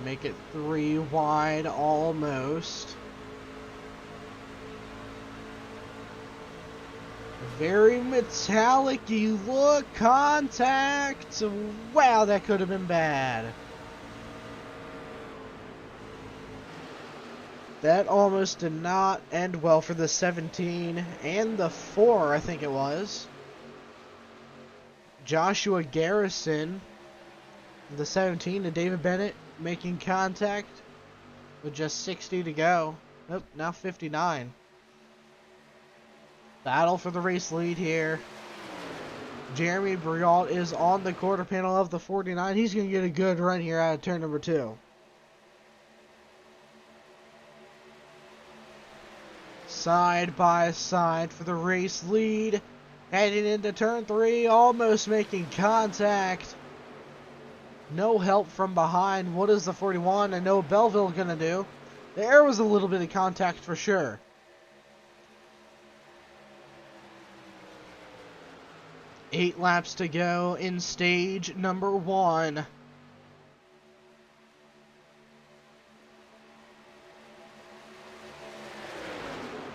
Make it 3 wide almost. Very metallic-y look. Contact. Wow, that could have been bad. That almost did not end well for the 17 and the 4, I think it was. Joshua Garrison, the 17, and David Bennett making contact with just 60 to go. Nope, now 59. Battle for the race lead here. Jeremy Briault is on the quarter panel of the 49. He's going to get a good run here out of turn number 2. Side by side for the race lead. Heading into turn 3, almost making contact. No help from behind. What is the 41 and Noah Belleville going to do? There was a little bit of contact for sure. Eight laps to go in stage number 1.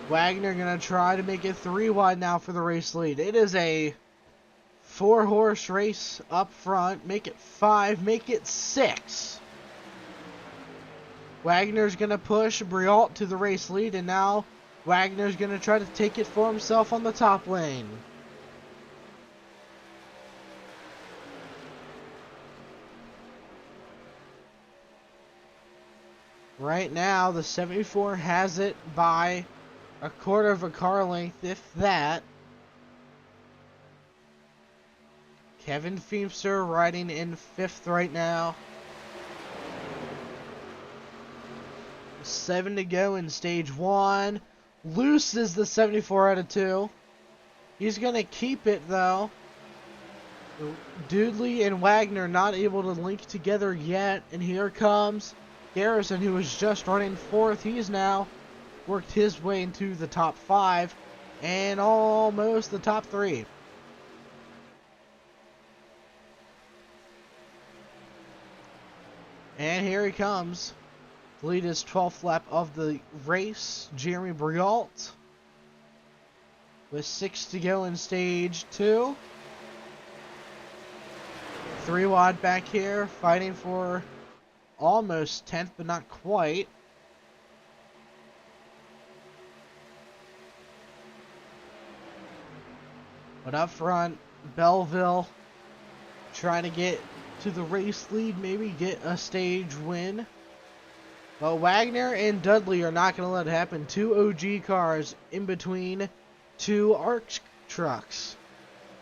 Wagner going to try to make it 3 wide now for the race lead. It is a 4-horse race up front. Make it 5, make it 6. Wagner's going to push Briault to the race lead, and now Wagner's going to try to take it for himself on the top lane. Right now, the 74 has it by a quarter of a car length, if that. Kevin Feemster riding in 5th right now. 7 to go in stage 1. Loose is the 74 out of 2. He's going to keep it, though. Doodley and Wagner not able to link together yet. And here comes Garrison, who was just running 4th. He's now worked his way into the top 5 and almost the top 3. And here he comes. The lead is 12th lap of the race. Jeremy Briault with 6 to go in stage 2. 3 wide back here, fighting for almost 10th, but not quite. But up front, Belleville trying to get to the race lead, maybe get a stage win. But Wagner and Dudley are not going to let it happen. 2 OG cars in between 2 ARC trucks.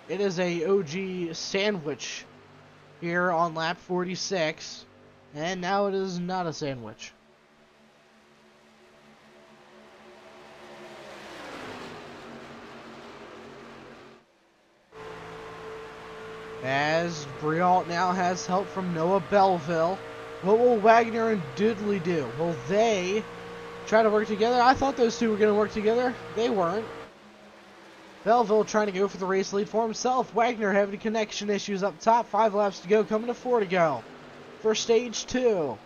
It is a OG sandwich here on lap 46. And now it is not a sandwich. As Briault now has help from Noah Belleville. What will Wagner and Doodley do? Will they try to work together? I thought those two were going to work together. They weren't. Belleville trying to go for the race lead for himself. Wagner having connection issues up top. 5 laps to go, coming to 4 to go for stage 2.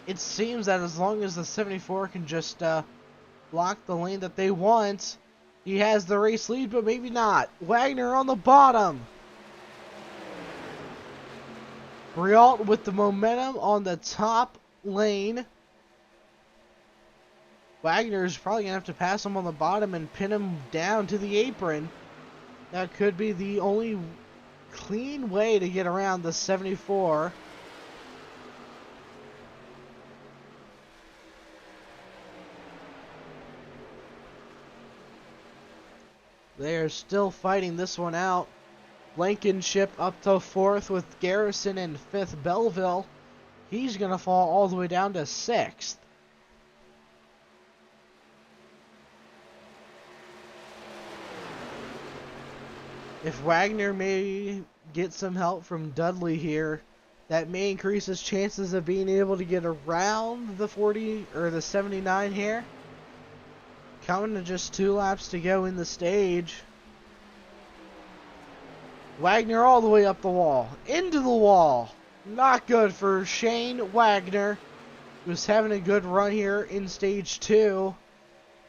It seems that as long as the 74 can just block the lane that they want, he has the race lead, but maybe not. Wagner on the bottom. Briault with the momentum on the top lane. Wagner is probably going to have to pass him on the bottom and pin him down to the apron. That could be the only clean way to get around the 74. They are still fighting this one out. Blankenship up to 4th with Garrison in 5th. Belleville, he's going to fall all the way down to 6th. If Wagner may get some help from Dudley here, that may increase his chances of being able to get around the 40 or the 79 here. Coming to just 2 laps to go in the stage. Wagner all the way up the wall. Into the wall. Not good for Shane Wagner, who's having a good run here in stage 2.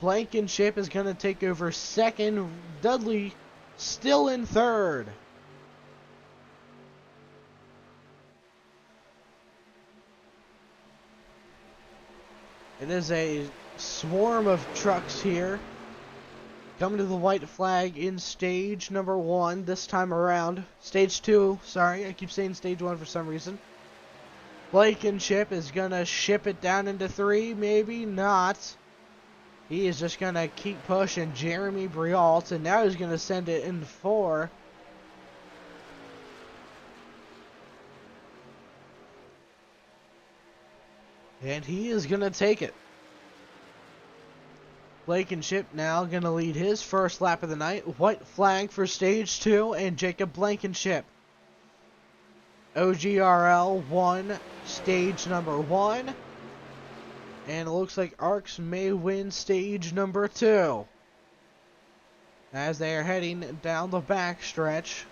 Blankenship is going to take over 2nd. Dudley still in 3rd. It is a swarm of trucks here coming to the white flag in stage number 1 this time around. Stage 2, sorry, I keep saying stage 1 for some reason. Blankenship is going to ship it down into 3, maybe not. He is just going to keep pushing Jeremy Brialt, and now he's going to send it in 4. And he is going to take it. Blankenship now going to lead his first lap of the night. White flag for stage 2, and Jacob Blankenship. OGRL won stage number 1. And it looks like ARCS may win stage number 2. As they are heading down the back stretch.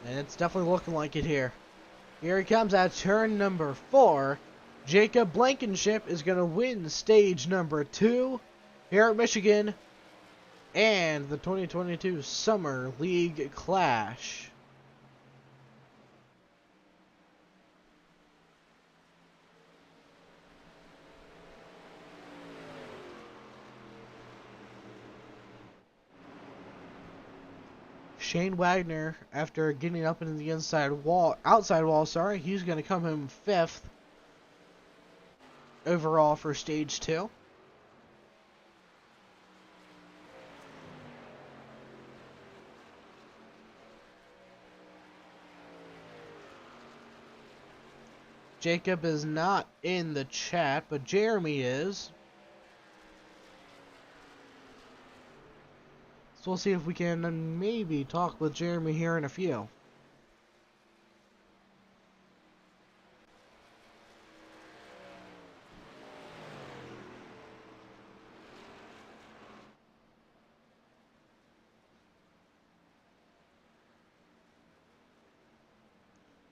And it's definitely looking like it here. Here he comes at turn number 4. Jacob Blankenship is going to win stage number 2 here at Michigan and the 2022 Summer League Clash. Shane Wagner, after getting up into the outside wall, he's going to come home 5th overall for stage 2. Jacob is not in the chat, but Jeremy is. So we'll see if we can maybe talk with Jeremy here in a few.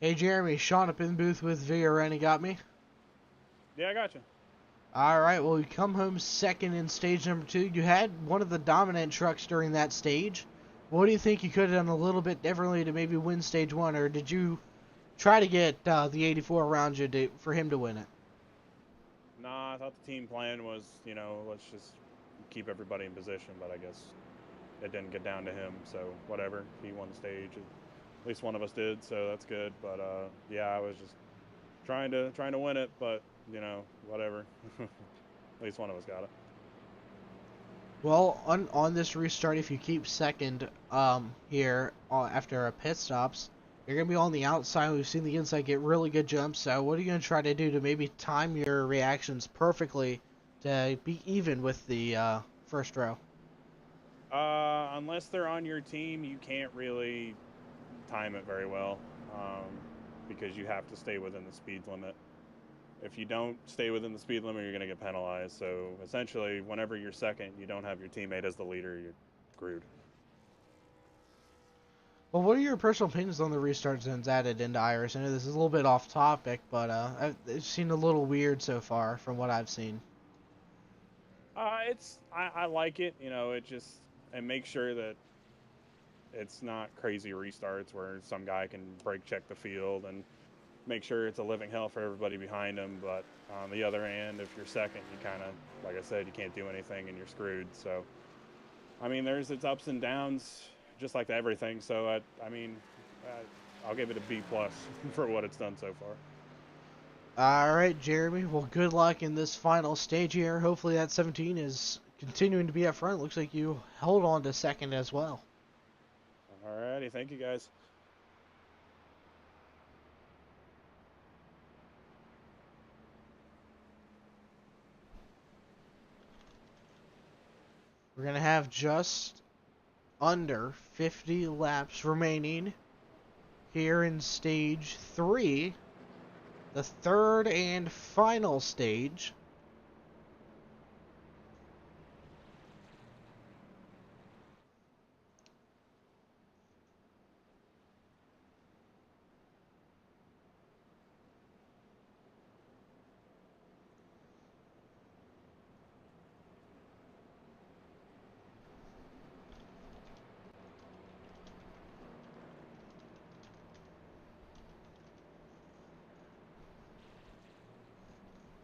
Hey Jeremy, Sean up in the booth with VRN, you got me? Yeah, I got you. Alright, well, you come home 2nd in stage number 2. You had one of the dominant trucks during that stage. What do you think you could have done a little bit differently to maybe win stage 1, or did you try to get the 84 around you for him to win it? Nah, I thought the team plan was, let's just keep everybody in position, but I guess it didn't get down to him, so whatever. He won the stage. At least one of us did, so that's good. But yeah, I was just trying to win it, but whatever. At least one of us got it. Well, on this restart, if you keep 2nd here after pit stops, you're going to be on the outside. We've seen the inside get really good jumps, so what are you going to try to do to maybe time your reactions perfectly to be even with the first row? Unless they're on your team, you can't really time it very well, because you have to stay within the speed limit. If you don't stay within the speed limit, you're going to get penalized. So essentially, whenever you're 2nd, you don't have your teammate as the leader, you're screwed. Well, what are your personal opinions on the restart zones added into IRS? I know this is a little bit off topic, but it's seemed a little weird so far from what I've seen. I like it. It makes sure that it's not crazy restarts where some guy can brake check the field and make sure it's a living hell for everybody behind him. But on the other hand, if you're 2nd, you kind of, like I said, you can't do anything and you're screwed. So, I mean, there's its ups and downs, just like everything. So, I'll give it a B+ for what it's done so far. Alright, Jeremy. Well, good luck in this final stage here. Hopefully that 17 is continuing to be up front. Looks like you held on to 2nd as well. Alrighty, thank you guys. We're going to have just under 50 laps remaining here in stage 3, the 3rd and final stage.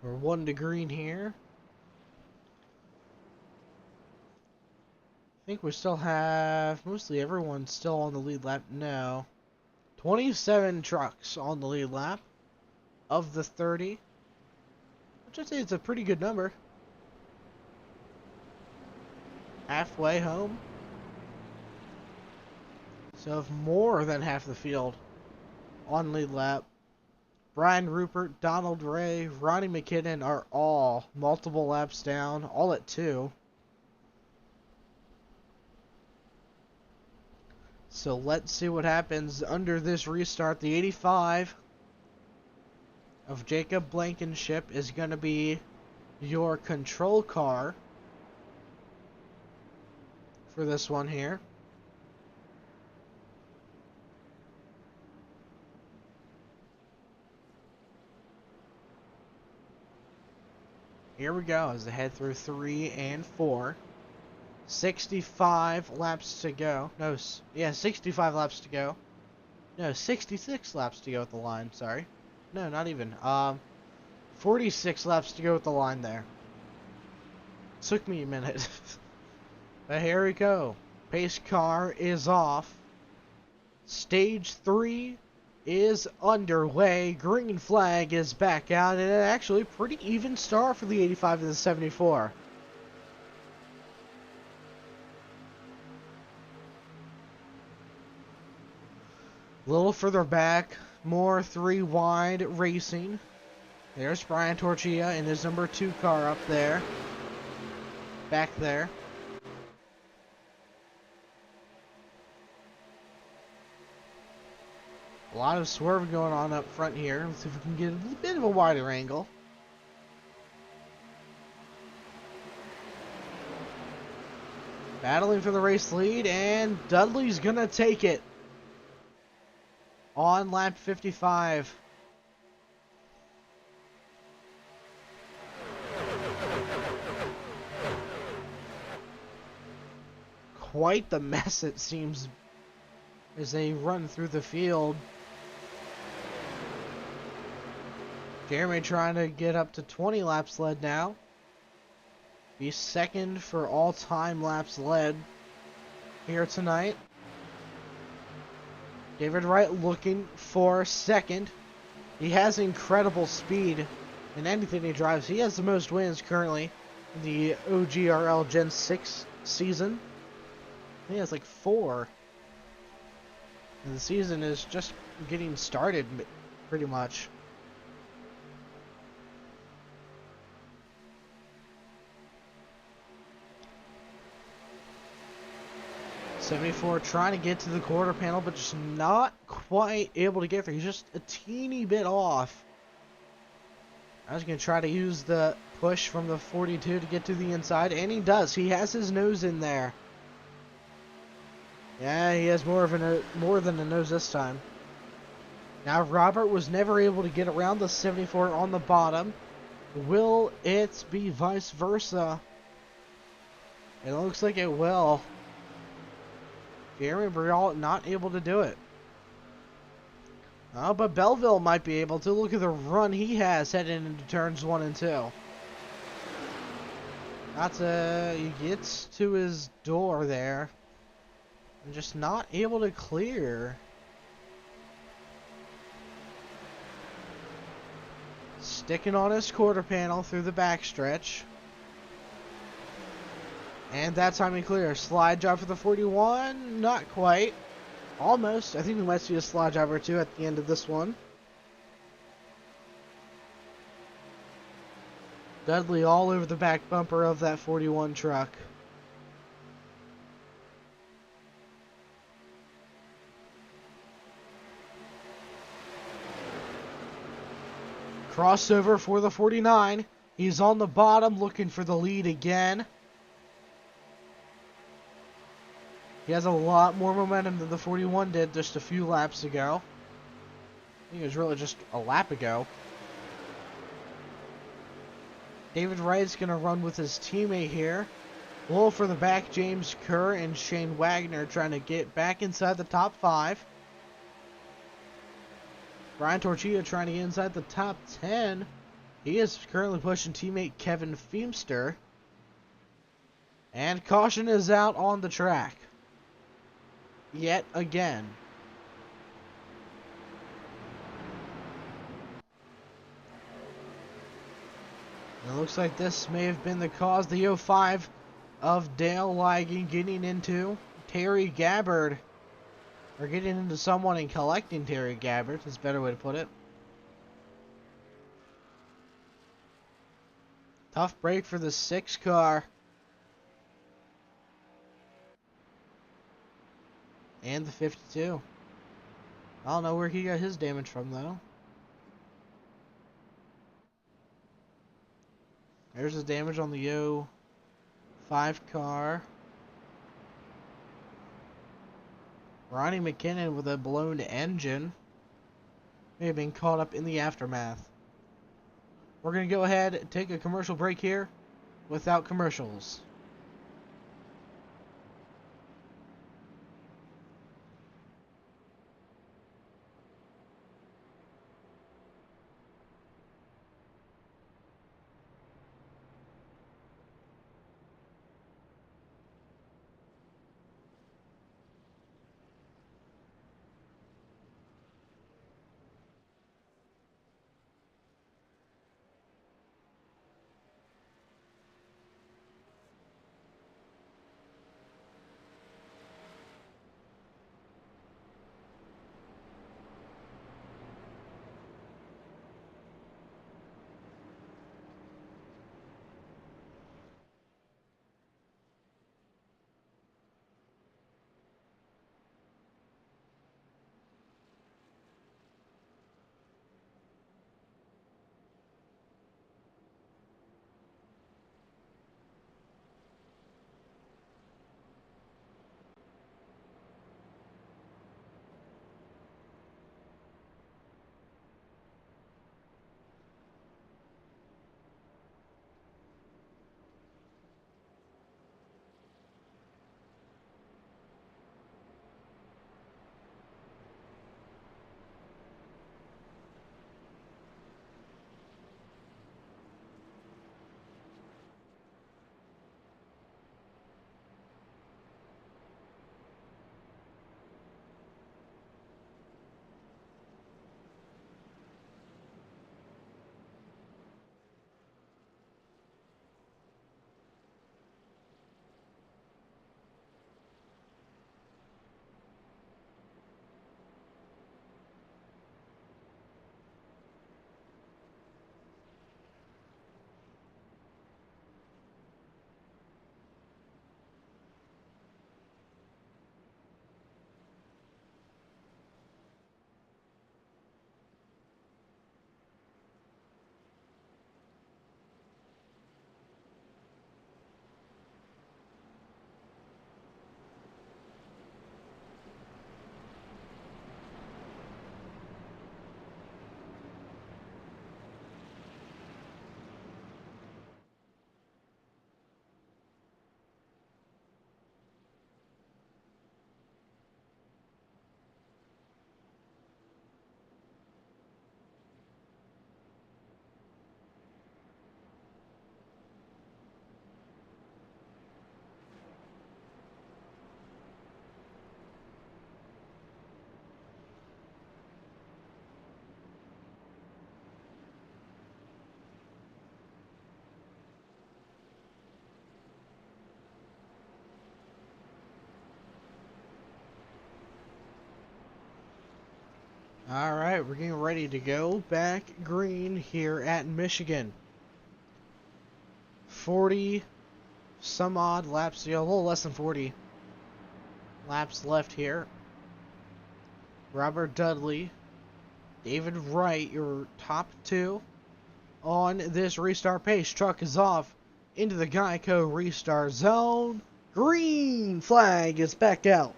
We're 1 to green here. think we still have mostly everyone still on the lead lap. No. 27 trucks on the lead lap of the 30. Which I'd say it's a pretty good number. Halfway home. So if more than half the field on lead lap. Brian Rupert, Donald Ray, Ronnie McKinnon are all multiple laps down, all at 2. So let's see what happens under this restart. The 85 of Jacob Blankenship is going to be your control car for this one here. Here we go as they head through 3 and 4. 65 laps to go. No, yeah, 65 laps to go. No, 66 laps to go at the line, sorry. No, not even. 46 laps to go at the line there. Took me a minute. But here we go. Pace car is off. Stage 3 is underway. Green flag is back out, and actually pretty even start for the 85 and the 74. A little further back, more 3 wide racing. There's Brian Torchia in his number 2 car up there. Back there. A lot of swerving going on up front here. Let's see if we can get a little bit of a wider angle. Battling for the race lead, and Dudley's gonna take it on lap 55. Quite the mess it seems as they run through the field. Jeremy trying to get up to 20 laps led now. Be second for all-time laps led here tonight. David Wright looking for second. He has incredible speed in anything he drives. He has the most wins currently in the OGRL Gen 6 season. He has like 4. And the season is just getting started pretty much. '74 trying to get to the quarter panel, but just not quite able to get there. He's just a teeny bit off. I was going to try to use the push from the 42 to get to the inside, and he does. He has his nose in there. Yeah, he has more than a nose this time. Now Robert was never able to get around the 74 on the bottom. Will it be vice versa? It looks like it will. Jeremy Briall not able to do it. Oh, but Belleville might be able to. Look at the run he has heading into turns 1 and 2. He gets to his door there. And just not able to clear. Sticking on his quarter panel through the backstretch. And that time he clears. Slide job for the 41. Not quite. Almost. I think we might see a slide job or two at the end of this one. Dudley all over the back bumper of that 41 truck. Crossover for the 49. He's on the bottom looking for the lead again. He has a lot more momentum than the 41 did just a few laps ago. I think it was really just a lap ago. David Wright's going to run with his teammate here. Low for the back, James Kerr and Shane Wagner trying to get back inside the top 5. Brian Torchia trying to get inside the top 10. He is currently pushing teammate Kevin Feemster. And caution is out on the track. Yet again. And it looks like this may have been the cause. The 05 of Dale lagging, getting into Terry Gabbard. Or getting into someone and collecting Terry Gabbard is a better way to put it. Tough break for the 6 car. And the 52. I don't know where he got his damage from, though. There's his damage on the 05 car. Ronnie McKinnon with a blown engine. May have been caught up in the aftermath. We're going to go ahead and take a commercial break here without commercials. Alright, we're getting ready to go back green here at Michigan. 40 some odd laps, a little less than 40 laps left here. Robert Dudley, David Wright, your top 2 on this restart pace. Truck is off into the Geico restart zone. Green flag is back out.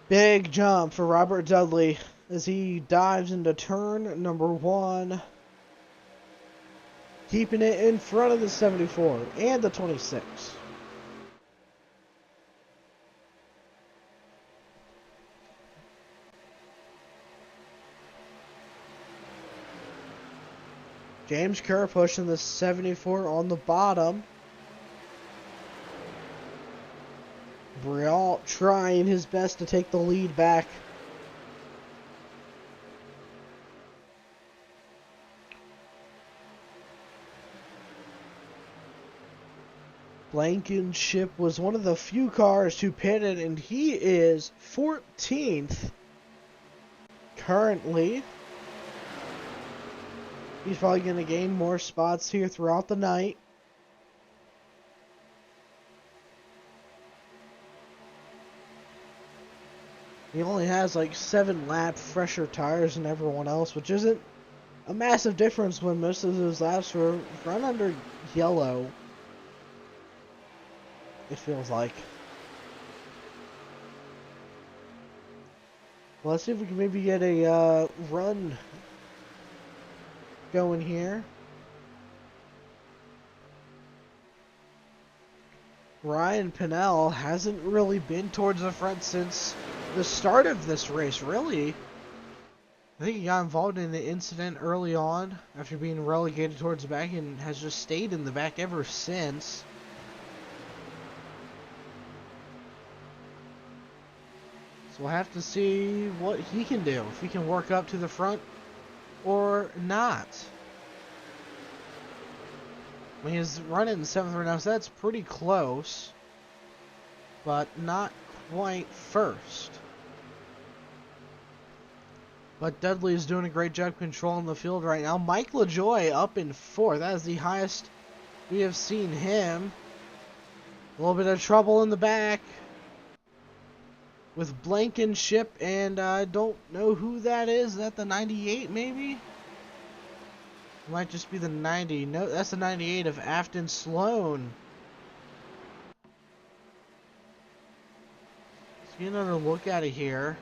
Big jump for Robert Dudley as he dives into turn number 1. Keeping it in front of the 74 and the 26. James Kerr pushing the 74 on the bottom. Brialt trying his best to take the lead back. Blankenship was one of the few cars to pitted, and he is 14th currently. He's probably going to gain more spots here throughout the night. He only has like 7 lap fresher tires than everyone else, which isn't a massive difference when most of those laps were run under yellow. It feels like. Well, let's see if we can maybe get a run going here. Ryan Pinnell hasn't really been towards the front since the start of this race, really. I think he got involved in the incident early on after being relegated towards the back and has just stayed in the back ever since. So we'll have to see what he can do, if he can work up to the front or not. I mean, he's running 7th right now, so that's pretty close, but not quite first. But Dudley is doing a great job controlling the field right now. Mike LaJoy up in 4th. That is the highest we have seen him. A little bit of trouble in the back with Blankenship, and I don't know who that is. Is that the 98 maybe? It might just be the 90. No, that's the 98 of Afton Sloan. Let's get another look at it here.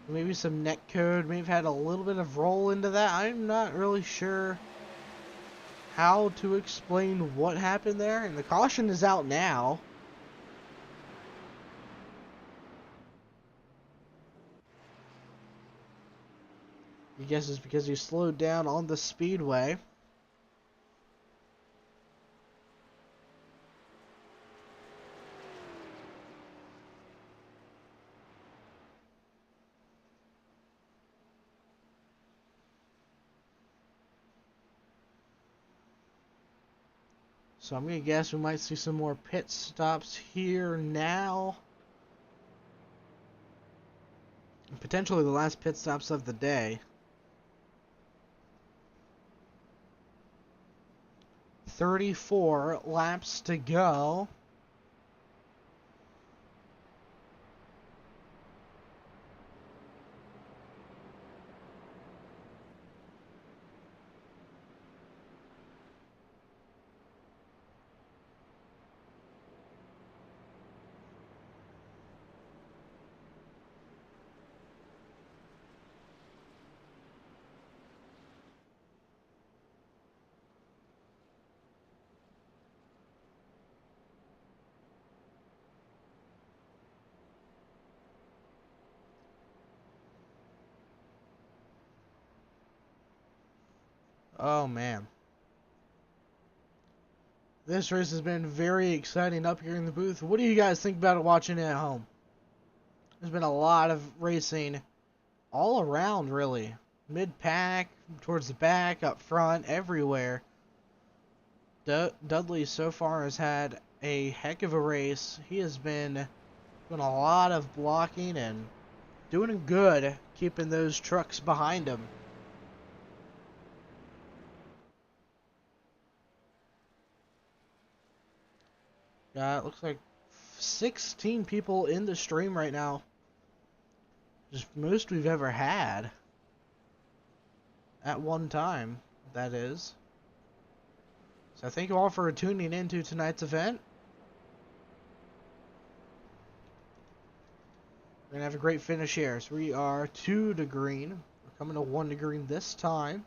Maybe some net code may have had a little bit of roll into that. I'm not really sure how to explain what happened there. And the caution is out now. I guess it's because he slowed down on the speedway. So I'm going to guess we might see some more pit stops here now. Potentially the last pit stops of the day. 34 laps to go. Oh man. This race has been very exciting up here in the booth. What do you guys think about it watching it at home? There's been a lot of racing all around, really. Mid-pack, towards the back, up front, everywhere. Dudley so far has had a heck of a race. He has been doing a lot of blocking and doing good keeping those trucks behind him. It looks like 16 people in the stream right now. Just most we've ever had. At one time, that is. So thank you all for tuning into tonight's event. We're going to have a great finish here. So we are 2 to green. We're coming to 1 to green this time.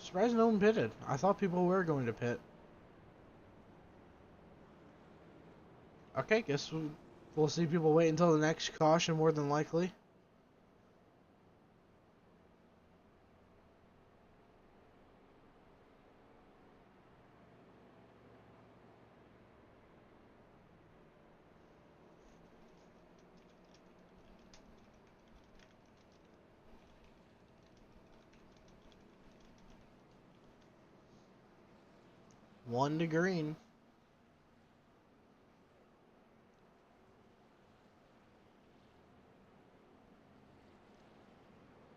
Surprised no one pitted. I thought people were going to pit. Okay, guess we'll see people wait until the next caution more than likely. One to green.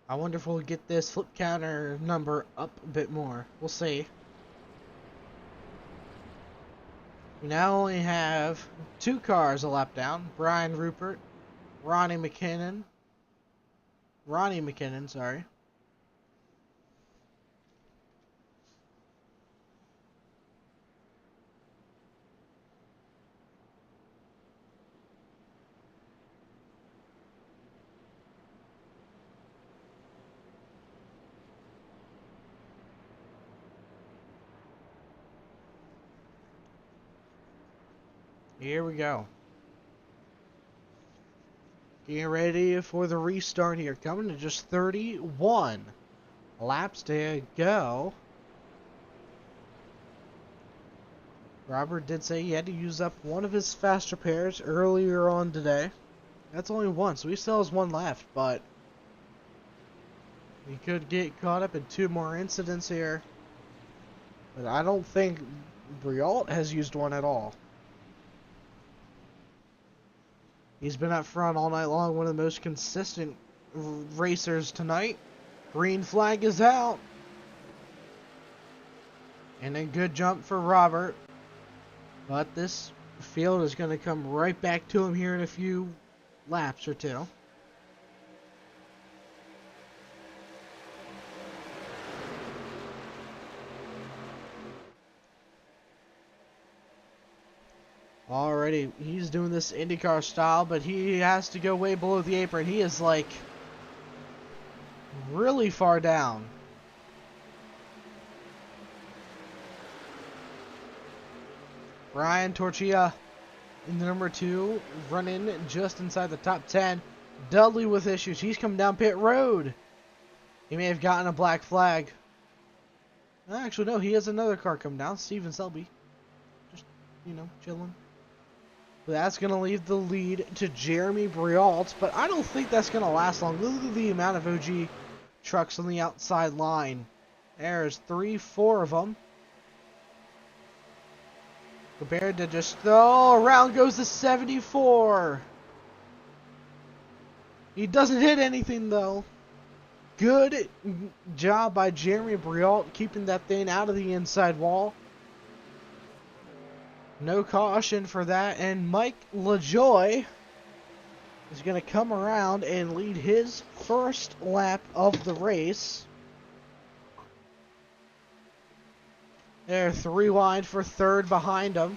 I wonder if we'll get this flip counter number up a bit more. We'll see. We now only have 2 cars a lap down. Brian Rupert, Ronnie McKinnon, sorry. Here we go. Getting ready for the restart here. Coming to just 31 laps to go. Robert did say he had to use up one of his faster pairs earlier on today. That's only one, so he still has one left, but he could get caught up in 2 more incidents here. But I don't think Briault has used one at all. He's been up front all night long, one of the most consistent racers tonight. Green flag is out. And a good jump for Robert. But this field is going to come right back to him here in a few laps or two. Already, he's doing this IndyCar style, but he has to go way below the apron. He is like really far down. Brian Torchia in the number 2, running just inside the top 10. Dudley with issues. He's coming down pit road. He may have gotten a black flag. Actually, no, he has another car come down. Steven Selby. Just, chilling. But that's going to leave the lead to Jeremy Briault, but I don't think that's going to last long. Look at the amount of OG trucks on the outside line. There's 3, 4 of them. Compared to just, around goes the 74. He doesn't hit anything, though. Good job by Jeremy Briault keeping that thing out of the inside wall. No caution for that, and Mike LaJoy is going to come around and lead his first lap of the race. They're 3 wide for third behind him.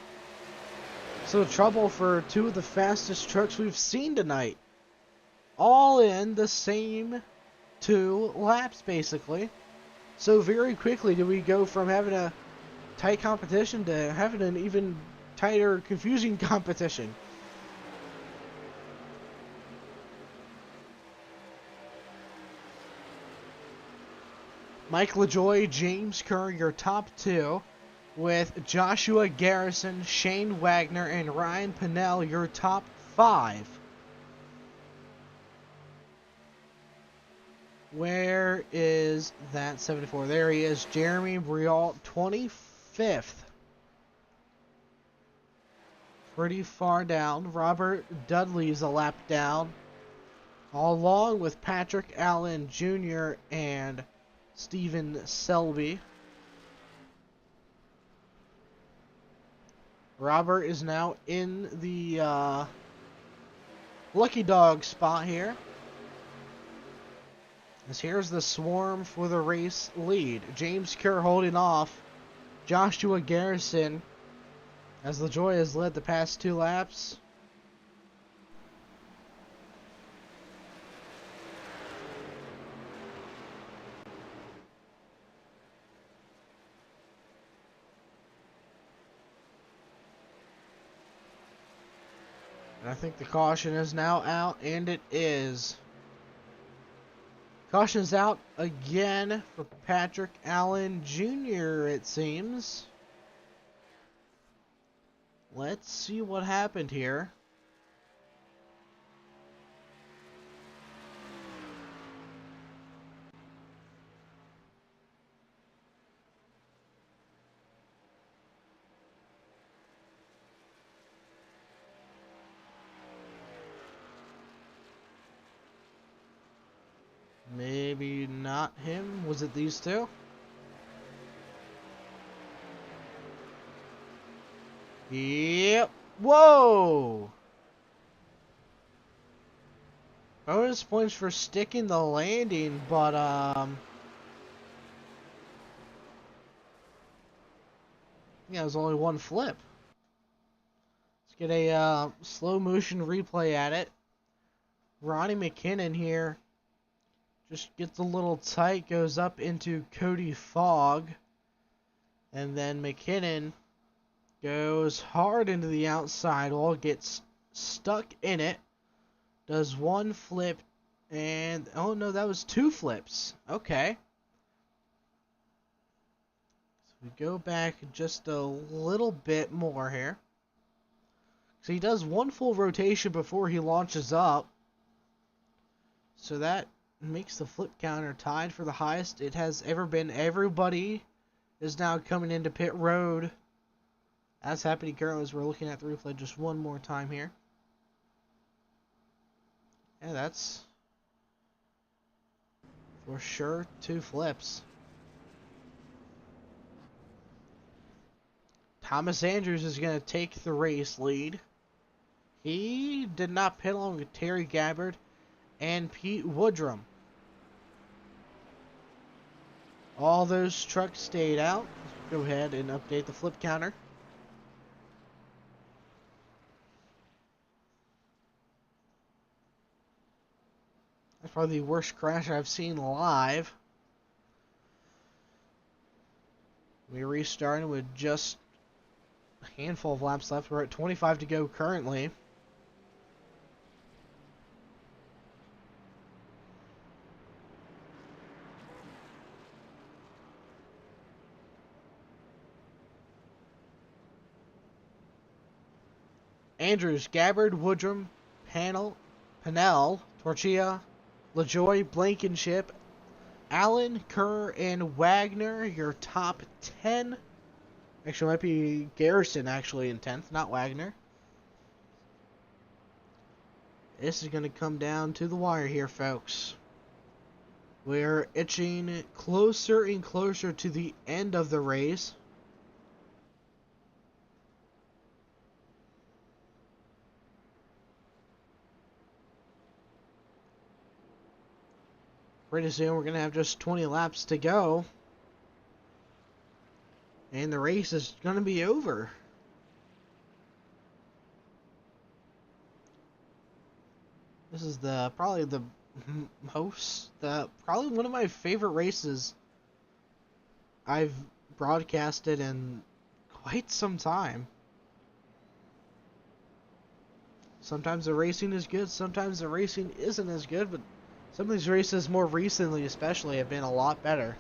So trouble for 2 of the fastest trucks we've seen tonight. All in the same 2 laps, basically. So very quickly do we go from having a tight competition to having an even tighter, confusing competition. Mike LaJoy, James Kerr, your top 2, with Joshua Garrison, Shane Wagner, and Ryan Pinnell, your top 5. Where is that 74? There he is, Jeremy Briault, 25th. Pretty far down. Robert Dudley's a lap down, along with Patrick Allen Jr. and Steven Selby. Robert is now in the lucky dog spot here. As here's the swarm for the race lead. James Kerr holding off Joshua Garrison as LaJoy has led the past 2 laps. And I think the caution is now out, and it is. Caution's out again for Patrick Allen Jr., it seems. Let's see what happened here. Maybe not him. Was it these two? Yep. Whoa! Bonus points for sticking the landing, but yeah, it was only one flip. Let's get a slow motion replay at it. Ronnie McKinnon here just gets a little tight, goes up into Cody Fogg, and then McKinnon goes hard into the outside wall, gets stuck in it, does one flip, and oh no, that was two flips. Okay. So we go back just a little bit more here. So he does one full rotation before he launches up. So that makes the flip counter tied for the highest it has ever been. Everybody is now coming into pit road. As happening currently as we're looking at the replay just one more time here. And that's for sure two flips. Thomas Andrews is going to take the race lead. He did not pit along with Terry Gabbard and Pete Woodrum. All those trucks stayed out. Let's go ahead and update the flip counter. That's probably the worst crash I've seen live. We restarted with just a handful of laps left. We're at 25 to go currently. Andrews, Gabbard, Woodrum, Pennell, Torchia, LaJoy, Blankenship, Allen, Kerr, and Wagner, your top 10. Actually, it might be Garrison actually in 10th, not Wagner. This is going to come down to the wire here, folks. We're itching closer and closer to the end of the race. Pretty soon we're going to have just 20 laps to go. And the race is going to be over. This is probably one of my favorite races I've broadcasted in quite some time. Sometimes the racing is good, sometimes the racing isn't as good, but some of these races more recently especially have been a lot better.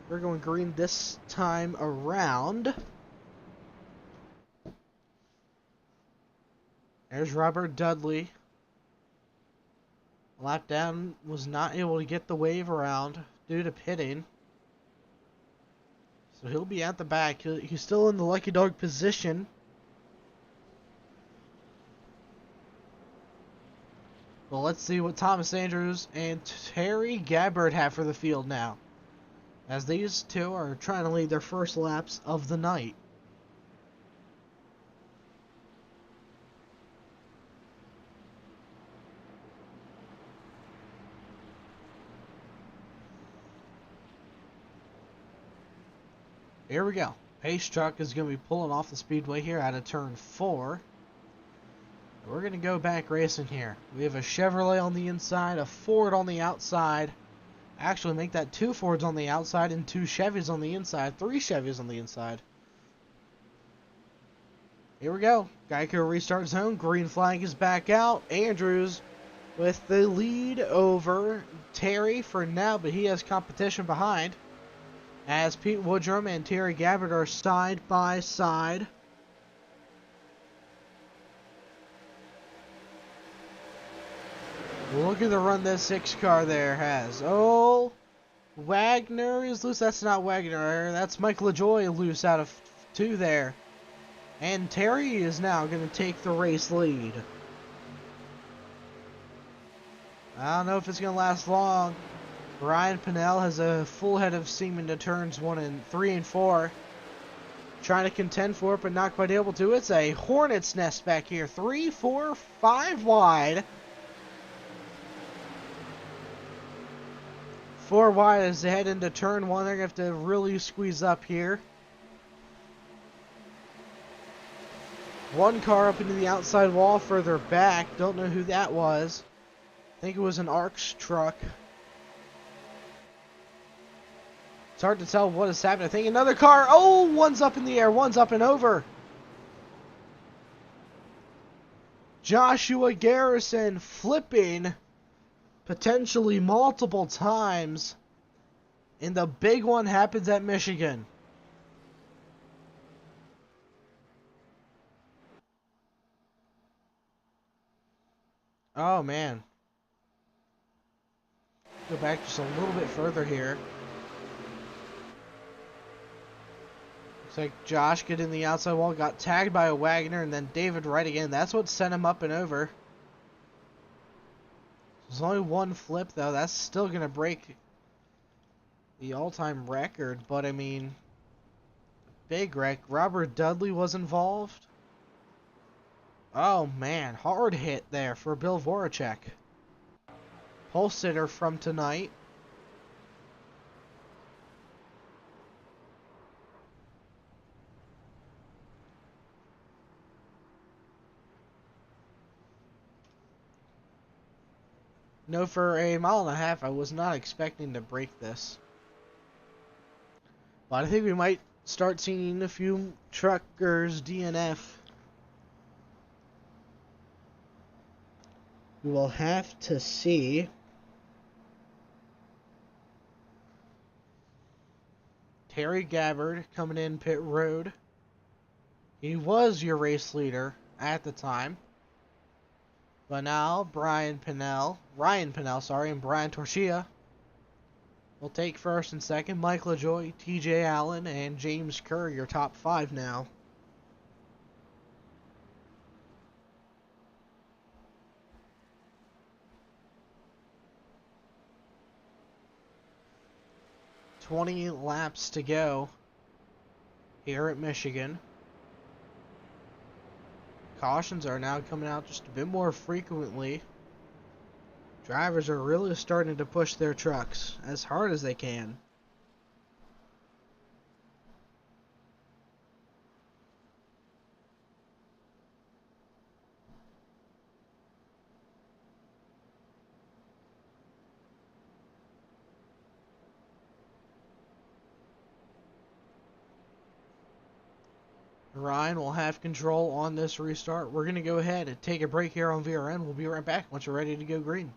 We're going green this time around. There's Robert Dudley. Lap down, was not able to get the wave around due to pitting. So he'll be at the back. He's still in the lucky dog position. Well, let's see what Thomas Andrews and Terry Gabbard have for the field now, as these two are trying to lead their first laps of the night. Here we go. Pace truck is going to be pulling off the speedway here out of turn 4. We're going to go back racing here. We have a Chevrolet on the inside, a Ford on the outside. Actually, make that 2 Fords on the outside and 2 Chevys on the inside. 3 Chevys on the inside. Here we go. Geico restart zone. Green flag is back out. Andrews with the lead over Terry for now, but he has competition behind, as Pete Woodrum and Terry Gabbard are side by side. Look at the run that 6 car there has. Oh, Wagner is loose. That's not Wagner. That's Mike LaJoy loose out of 2 there. And Terry is now going to take the race lead. I don't know if it's going to last long. Ryan Pinnell has a full head of steam into turns 3 and 4. Trying to contend for it, but not quite able to. It's a hornet's nest back here. 3, 4, 5 wide. 4 wide as they head into turn 1. They're going to have to really squeeze up here. 1 car up into the outside wall further back. Don't know who that was. I think it was an ARC's truck. It's hard to tell what is happening. I think another car. Oh, one's up in the air. One's up and over. Joshua Garrison flipping potentially multiple times. And the big one happens at Michigan. Oh, man. Go back just a little bit further here. Looks like Josh got in the outside wall, got tagged by a Wagner, and then David Wright again. That's what sent him up and over. There's only 1 flip, though. That's still going to break the all-time record. But, I mean, big wreck. Robert Dudley was involved. Oh, man. Hard hit there for Bill Voracek. Pole sitter from tonight. No, for a 1.5 miles, I was not expecting to break this. But I think we might start seeing a few truckers DNF. We will have to see. Terry Gabbard coming in pit road. He was your race leader at the time. But now Ryan Pinnell, and Brian Torchia will take first and second. Mike LaJoy, TJ Allen, and James Kerr, your top 5 now. "20 laps to go here at Michigan." Cautions are now coming out just a bit more frequently. Drivers are really starting to push their trucks as hard as they can. Ryan will have control on this restart. We're going to go ahead and take a break here on VRN. We'll be right back once we're ready to go green.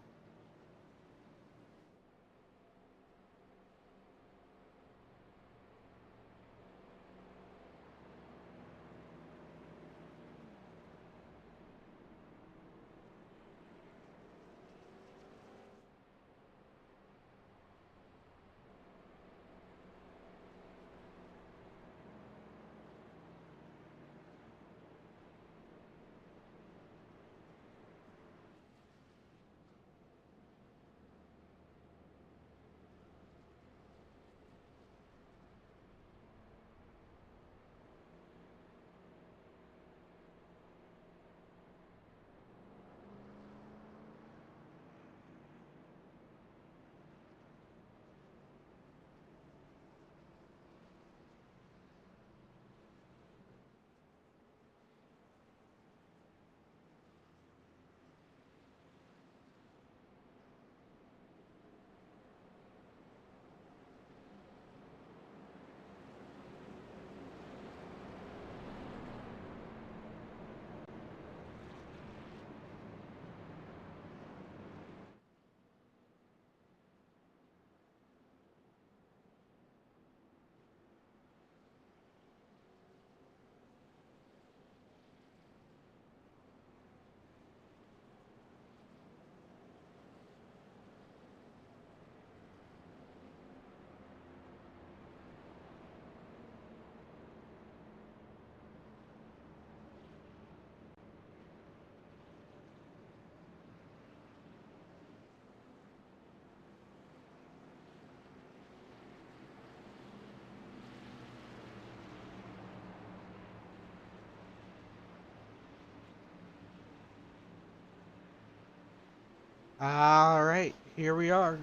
Alright, here we are.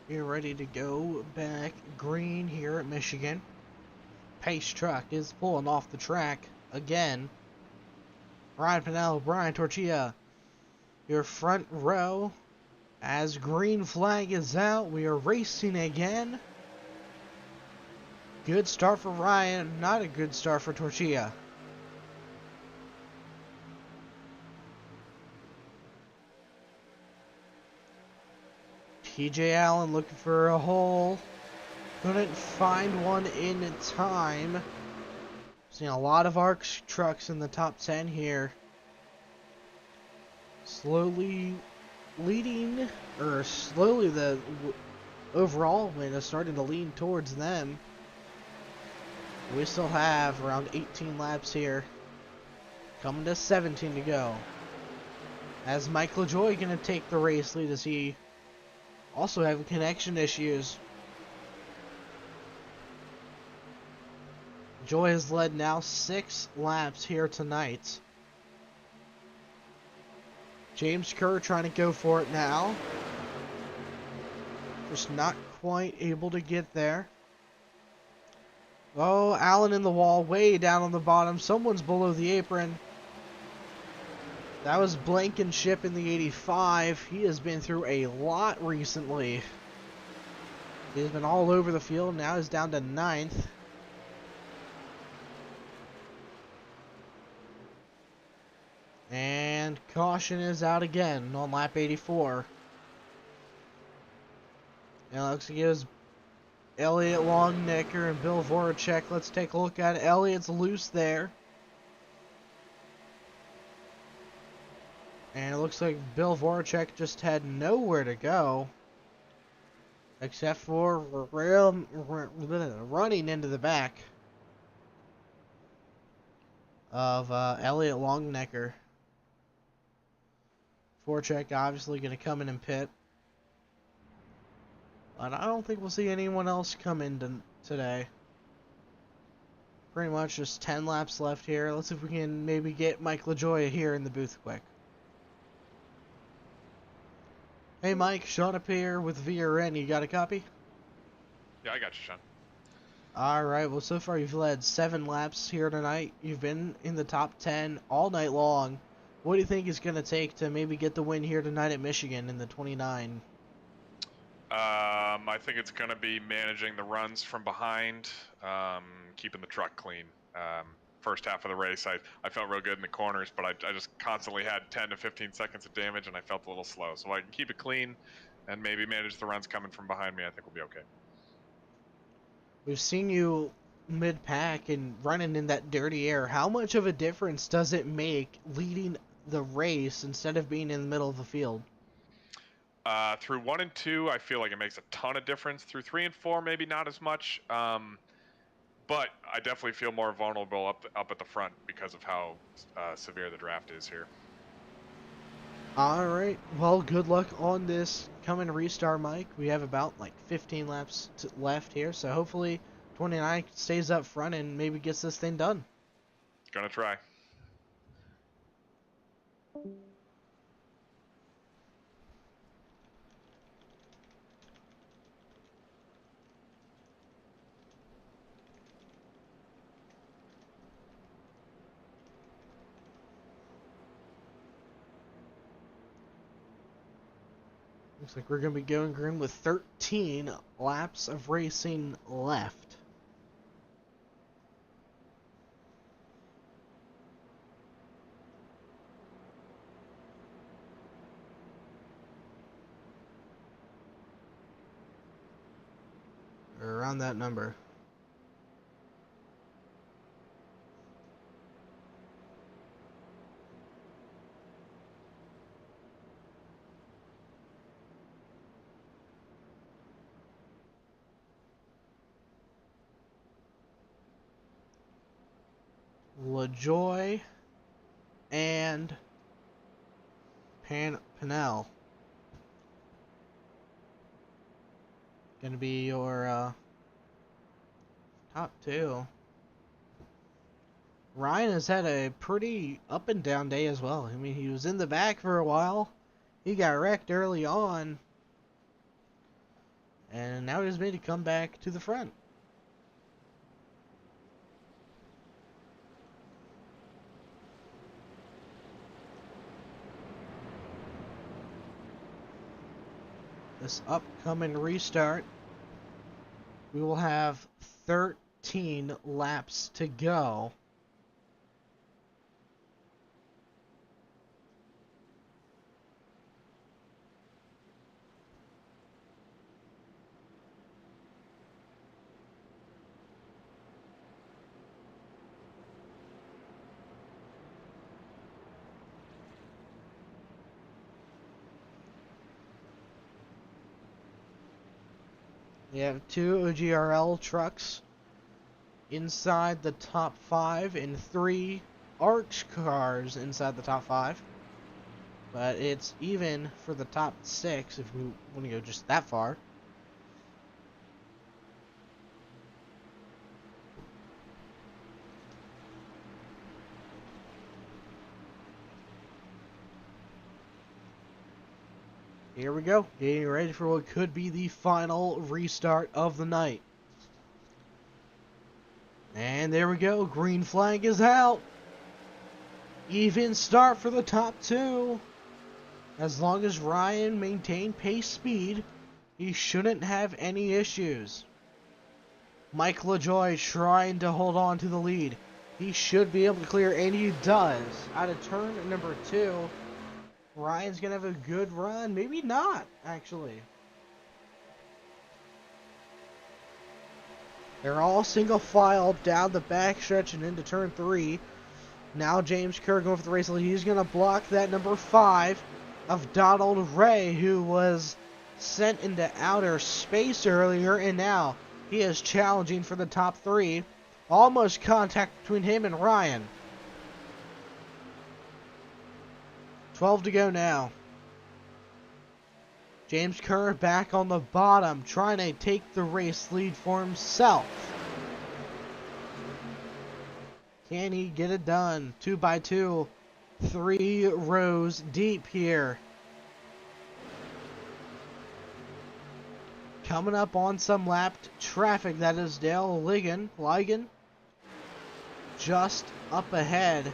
We're ready to go back green here at Michigan. Pace truck is pulling off the track again. Ryan Pinnell, Brian Torchia, your front row. As green flag is out, we are racing again. Good start for Ryan, not a good start for Torchia. TJ Allen looking for a hole. Couldn't find one in time. Seeing a lot of ARC trucks in the top 10 here. Slowly leading, or slowly the overall win is starting to lean towards them. We still have around 18 laps here. Coming to 17 to go. As Mike LaJoy going to take the race lead as he also have connection issues. Joy has led now 6 laps here tonight. James Kerr trying to go for it now. Just not quite able to get there. Oh, Allen in the wall, way down on the bottom. Someone's below the apron. That was Blankenship in the 85. He has been through a lot recently. He's been all over the field. Now he's down to 9th. And caution is out again on lap 84. And it looks like it was Elliott Longnecker and Bill Voracek. Let's take a look at it. Elliott's loose there. And it looks like Bill Voracek just had nowhere to go. Except for running into the back of Elliott Longnecker. Voracek obviously going to come in and pit. But I don't think we'll see anyone else come in today. Pretty much just 10 laps left here. Let's see if we can maybe get Mike LaJoy here in the booth quick. Hey Mike, Sean up here with VRN. You got a copy? Yeah, I got you, Sean. Alright, well so far you've led 7 laps here tonight. You've been in the top 10 all night long. What do you think it's going to take to maybe get the win here tonight at Michigan in the 29? I think it's going to be managing the runs from behind, keeping the truck clean. First half of the race, I felt real good in the corners, but I just constantly had 10 to 15 seconds of damage, and I felt a little slow. So I can keep it clean and maybe manage the runs coming from behind me. I think we'll be okay. We've seen you mid-pack and running in that dirty air. How much of a difference does it make leading the race instead of being in the middle of the field? Through 1 and 2, I feel like it makes a ton of difference. Through 3 and 4, maybe not as much. But I definitely feel more vulnerable up at the front because of how severe the draft is here. Alright, well, good luck on this coming restart, Mike. We have about like 15 laps left here, so hopefully 29 stays up front and maybe gets this thing done. Gonna try. Looks like we're going to be going green with 13 laps of racing left. Or around that number. LaJoy and Pinnell. Gonna be your top 2. Ryan has had a pretty up and down day as well. I mean, he was in the back for a while, He got wrecked early on, and now he's made to come back to the front. This upcoming restart, we will have 13 laps to go. We have 2 OGRL trucks inside the top 5 and 3 ARCS cars inside the top 5. But it's even for the top 6 if we want to go just that far. Here we go, getting ready for what could be the final restart of the night. And there we go, green flag is out. Even start for the top 2. As long as Ryan maintained pace speed, he shouldn't have any issues. Mike LaJoy trying to hold on to the lead. He should be able to clear, and he does. Out of turn number 2, Ryan's going to have a good run. Maybe not, actually. They're all single file down the backstretch and into turn 3. Now James Kerr going for the race lead. He's going to block that number 5 of Donald Ray, who was sent into outer space earlier, and now he is challenging for the top 3. Almost contact between him and Ryan. 12 to go now. James Kerr back on the bottom, trying to take the race lead for himself. Can he get it done? 2 by 2. 3 rows deep here. Coming up on some lapped traffic, that is Dale Ligon. Just up ahead.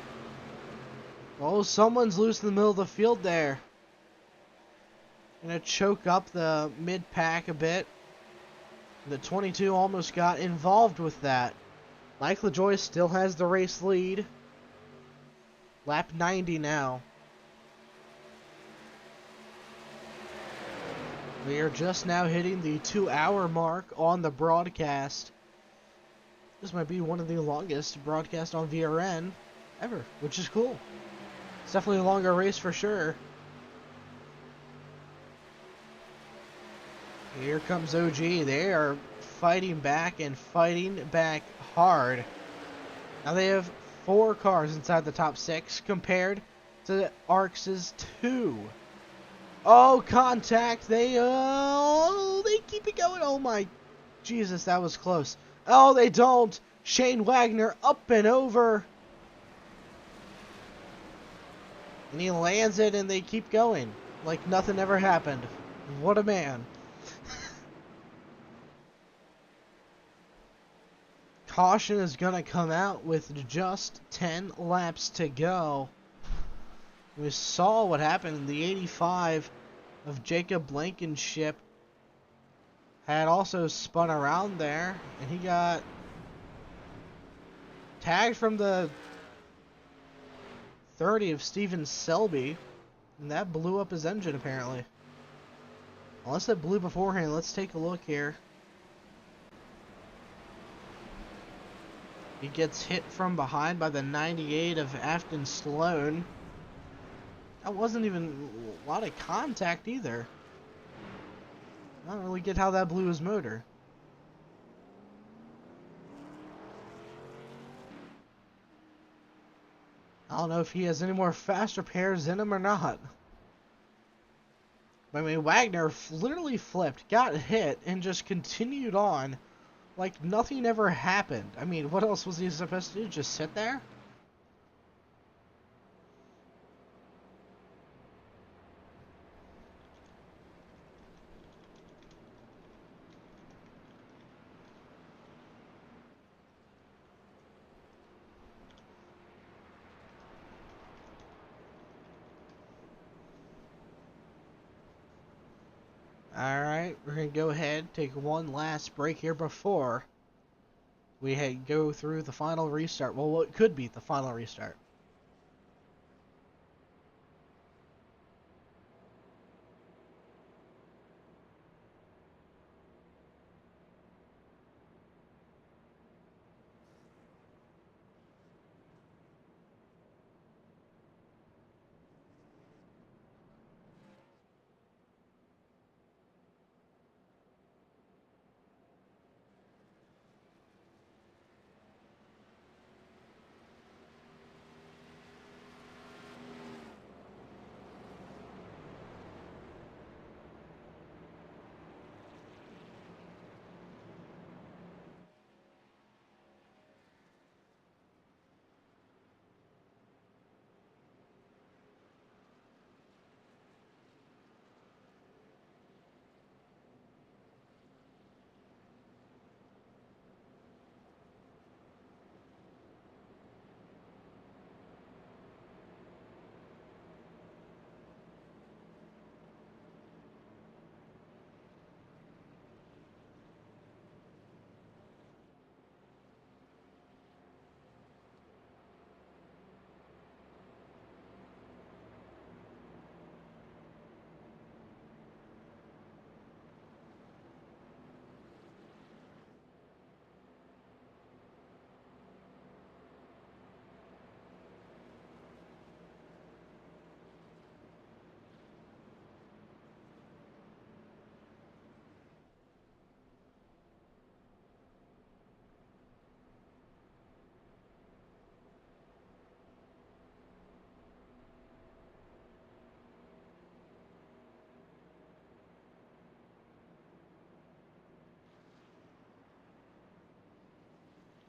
Oh, someone's loose in the middle of the field there. Gonna choke up the mid-pack a bit. The 22 almost got involved with that. Mike LaJoy still has the race lead. Lap 90 now. We are just now hitting the 2-hour mark on the broadcast. This might be one of the longest broadcasts on VRN ever, which is cool. It's definitely a longer race for sure. Here comes OG. They are fighting back and fighting back hard. Now they have 4 cars inside the top 6 compared to ARCS' 2. Oh, contact. They keep it going. Oh my Jesus, that was close. Oh, they don't. Shane Wagner up and over. And he lands it and they keep going. Like nothing ever happened. What a man. Caution is going to come out with just 10 laps to go. We saw what happened in the 85 of Jacob Blankenship. Had also spun around there, and he got tagged from the 30 of Steven Selby, and that blew up his engine apparently. Unless it blew beforehand, let's take a look here. He gets hit from behind by the 98 of Afton Sloan. That wasn't even a lot of contact either. I don't really get how that blew his motor. I don't know if he has any more fast repairs in him or not. I mean, Wagner literally flipped, got hit, and just continued on like nothing ever happened. I mean, what else was he supposed to do? Just sit there? Alright, we're going to go ahead, take one last break here before we go through the final restart. Well, what could be the final restart.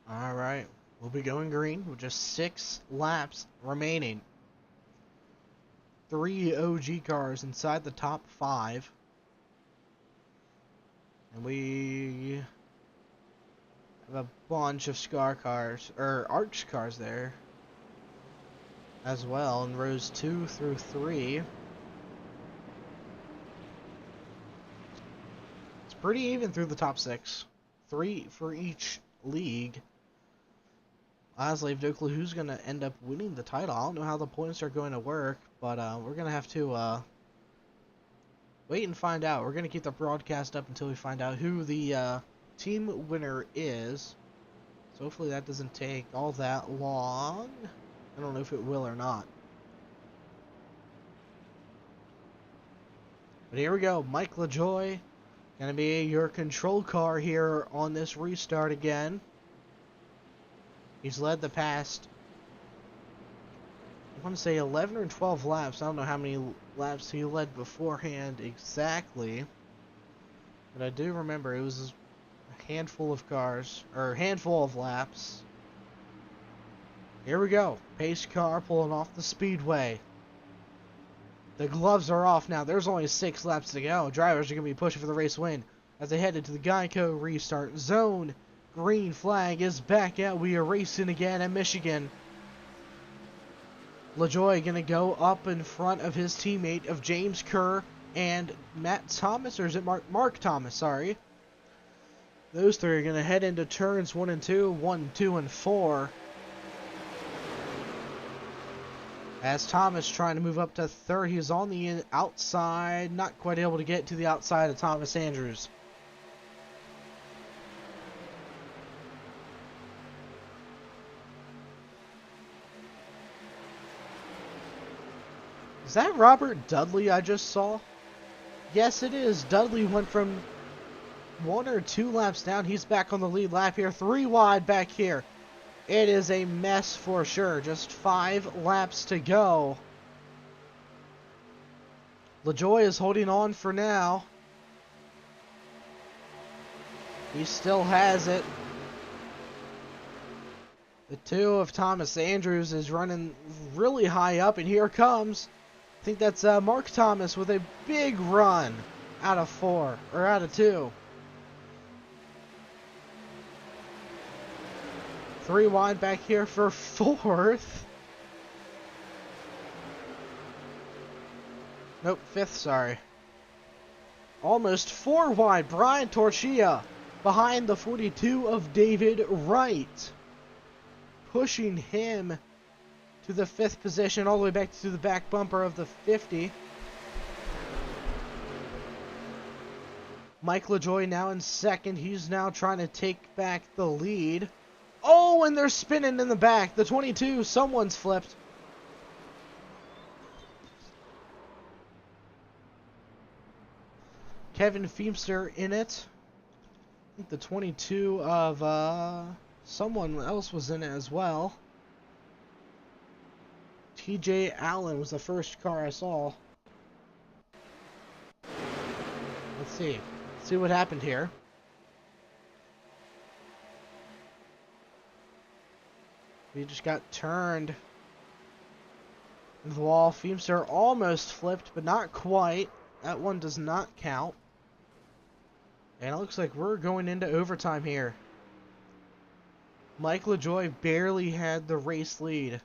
Alright, we'll be going green with just 6 laps remaining. 3 OG cars inside the top 5. And we have a bunch of Scar cars, or Arch cars there as well, in rows 2 through 3. It's pretty even through the top 6. 3 for each league. Honestly, I have no clue who's going to end up winning the title. I don't know how the points are going to work, but we're going to have to wait and find out. We're going to keep the broadcast up until we find out who the team winner is. So hopefully that doesn't take all that long. I don't know if it will or not. But here we go. Mike LaJoy going to be your control car here on this restart again. He's led the past, I want to say 11 or 12 laps. I don't know how many laps he led beforehand exactly. But I do remember it was a handful of cars, or a handful of laps. Here we go. Pace car pulling off the speedway. The gloves are off now. There's only 6 laps to go. Drivers are going to be pushing for the race win as they head into the Geico restart zone. Green flag is back out. We are racing again at Michigan. LaJoy going to go up in front of his teammate of James Kerr and Matt Thomas, or is it Mark Thomas, sorry. Those three are going to head into turns 1 and 2, 1, 2, and 4. As Thomas trying to move up to third, he's on the outside, not quite able to get to the outside of Thomas Andrews. Is that Robert Dudley I just saw? Yes, it is. Dudley went from 1 or 2 laps down. He's back on the lead lap here. 3 wide back here. It is a mess for sure. Just 5 laps to go. LaJoy is holding on for now. He still has it. The 2 of Thomas Andrews is running really high up, and here comes, I think that's Mark Thomas with a big run out of 4, or out of 2. 3 wide back here for 4th. Nope, 5th, sorry. Almost 4 wide. Brian Torchia behind the 42 of David Wright. Pushing him to the 5th position, all the way back to the back bumper of the 50. Mike LaJoy now in 2nd. He's now trying to take back the lead. Oh, and they're spinning in the back. The 22, someone's flipped. Kevin Feemster in it. I think the 22 of someone else was in it as well. TJ Allen was the first car I saw. Let's see. Let's see what happened here. We just got turned into the wall. Feemster almost flipped, but not quite. That one does not count. And it looks like we're going into overtime here. Mike LaJoy barely had the race lead.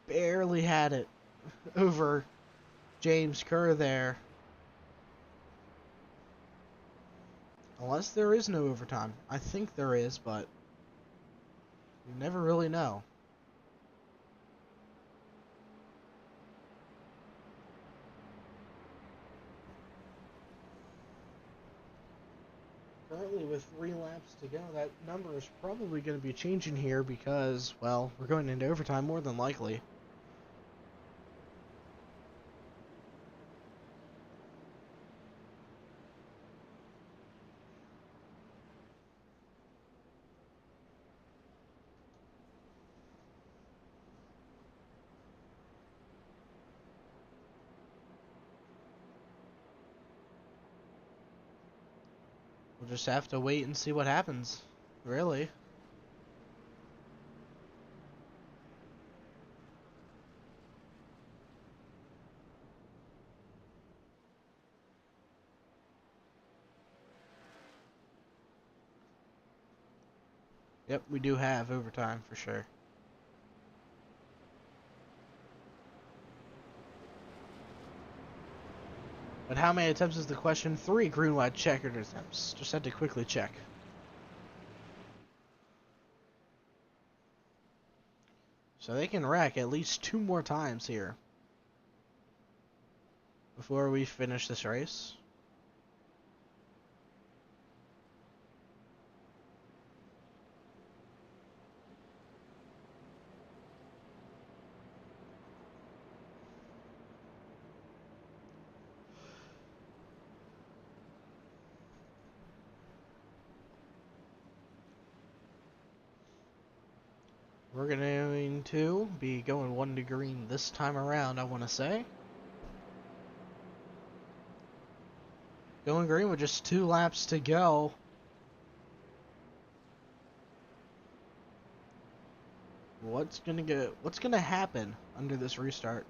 Barely had it over James Kerr there. Unless there is no overtime. I think there is, but you never really know. Currently with 3 laps to go, that number is probably going to be changing here because, well, we're going into overtime more than likely. We'll just have to wait and see what happens, really. Yep, we do have overtime for sure. But how many attempts is the question? 3 green, white, checkered attempts. Just had to quickly check. So they can wreck at least 2 more times here before we finish this race. We're going to be going 1 to green this time around, I want to say. Going green with just 2 laps to go. What's gonna happen under this restart?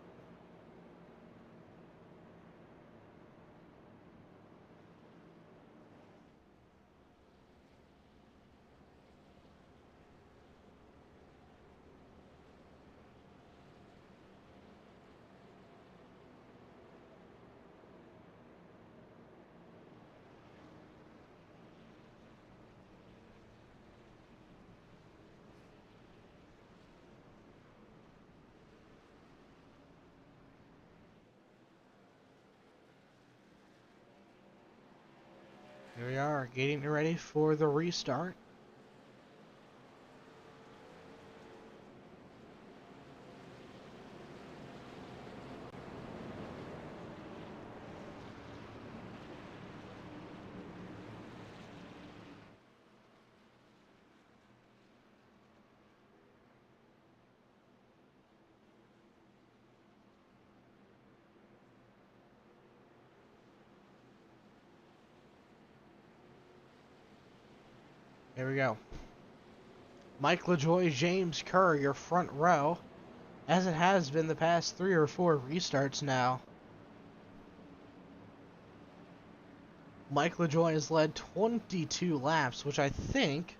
Here we are, getting ready for the restart. Here we go. Mike LaJoy, James Kerr, your front row, as it has been the past 3 or 4 restarts now. Mike LaJoy has led 22 laps, which I think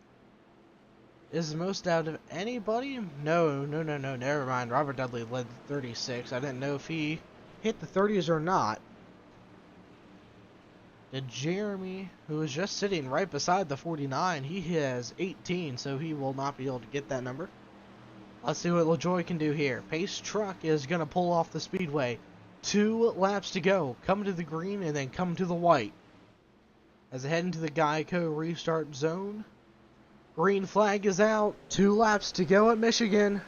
is the most out of anybody. No, never mind. Robert Dudley led 36. I didn't know if he hit the 30s or not. And Jeremy, who is just sitting right beside the 49, he has 18, so he will not be able to get that number. Let's see what LaJoy can do here. Pace Truck is going to pull off the speedway. 2 laps to go. Come to the green and then come to the white. As they head into the Geico restart zone. Green flag is out. 2 laps to go at Michigan.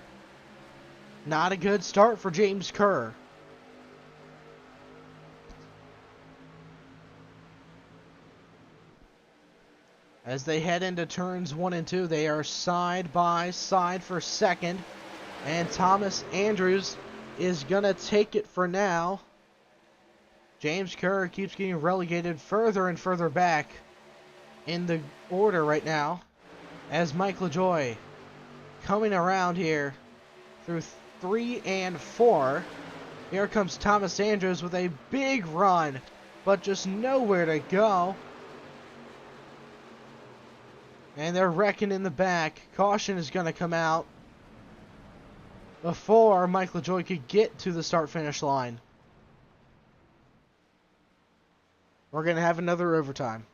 Not a good start for James Kerr. As they head into turns 1 and 2, they are side by side for second. And Thomas Andrews is going to take it for now. James Kerr keeps getting relegated further and further back in the order right now. As Mike LaJoy coming around here through 3 and 4. Here comes Thomas Andrews with a big run, but just nowhere to go. And they're wrecking in the back. Caution is going to come out before Mike LaJoy could get to the start-finish line. We're going to have another overtime.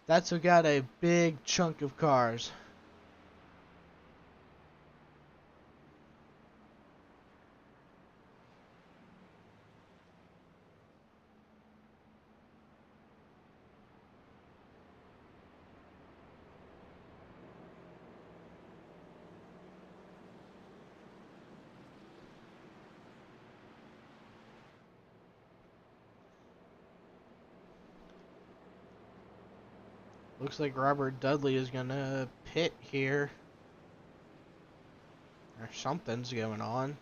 That's who got a big chunk of cars. Looks like Robert Dudley is going to pit here. Or something's going on.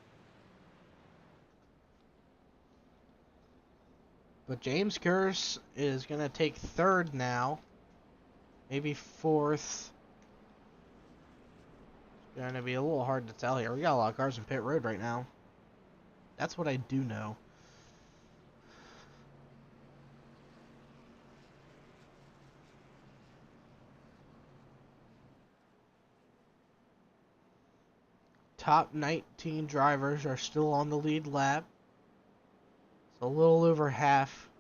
But James Kerr is going to take 3rd now. Maybe 4th. It's going to be a little hard to tell here. We got a lot of cars in pit road right now. That's what I do know. Top 19 drivers are still on the lead lap. It's a little over half.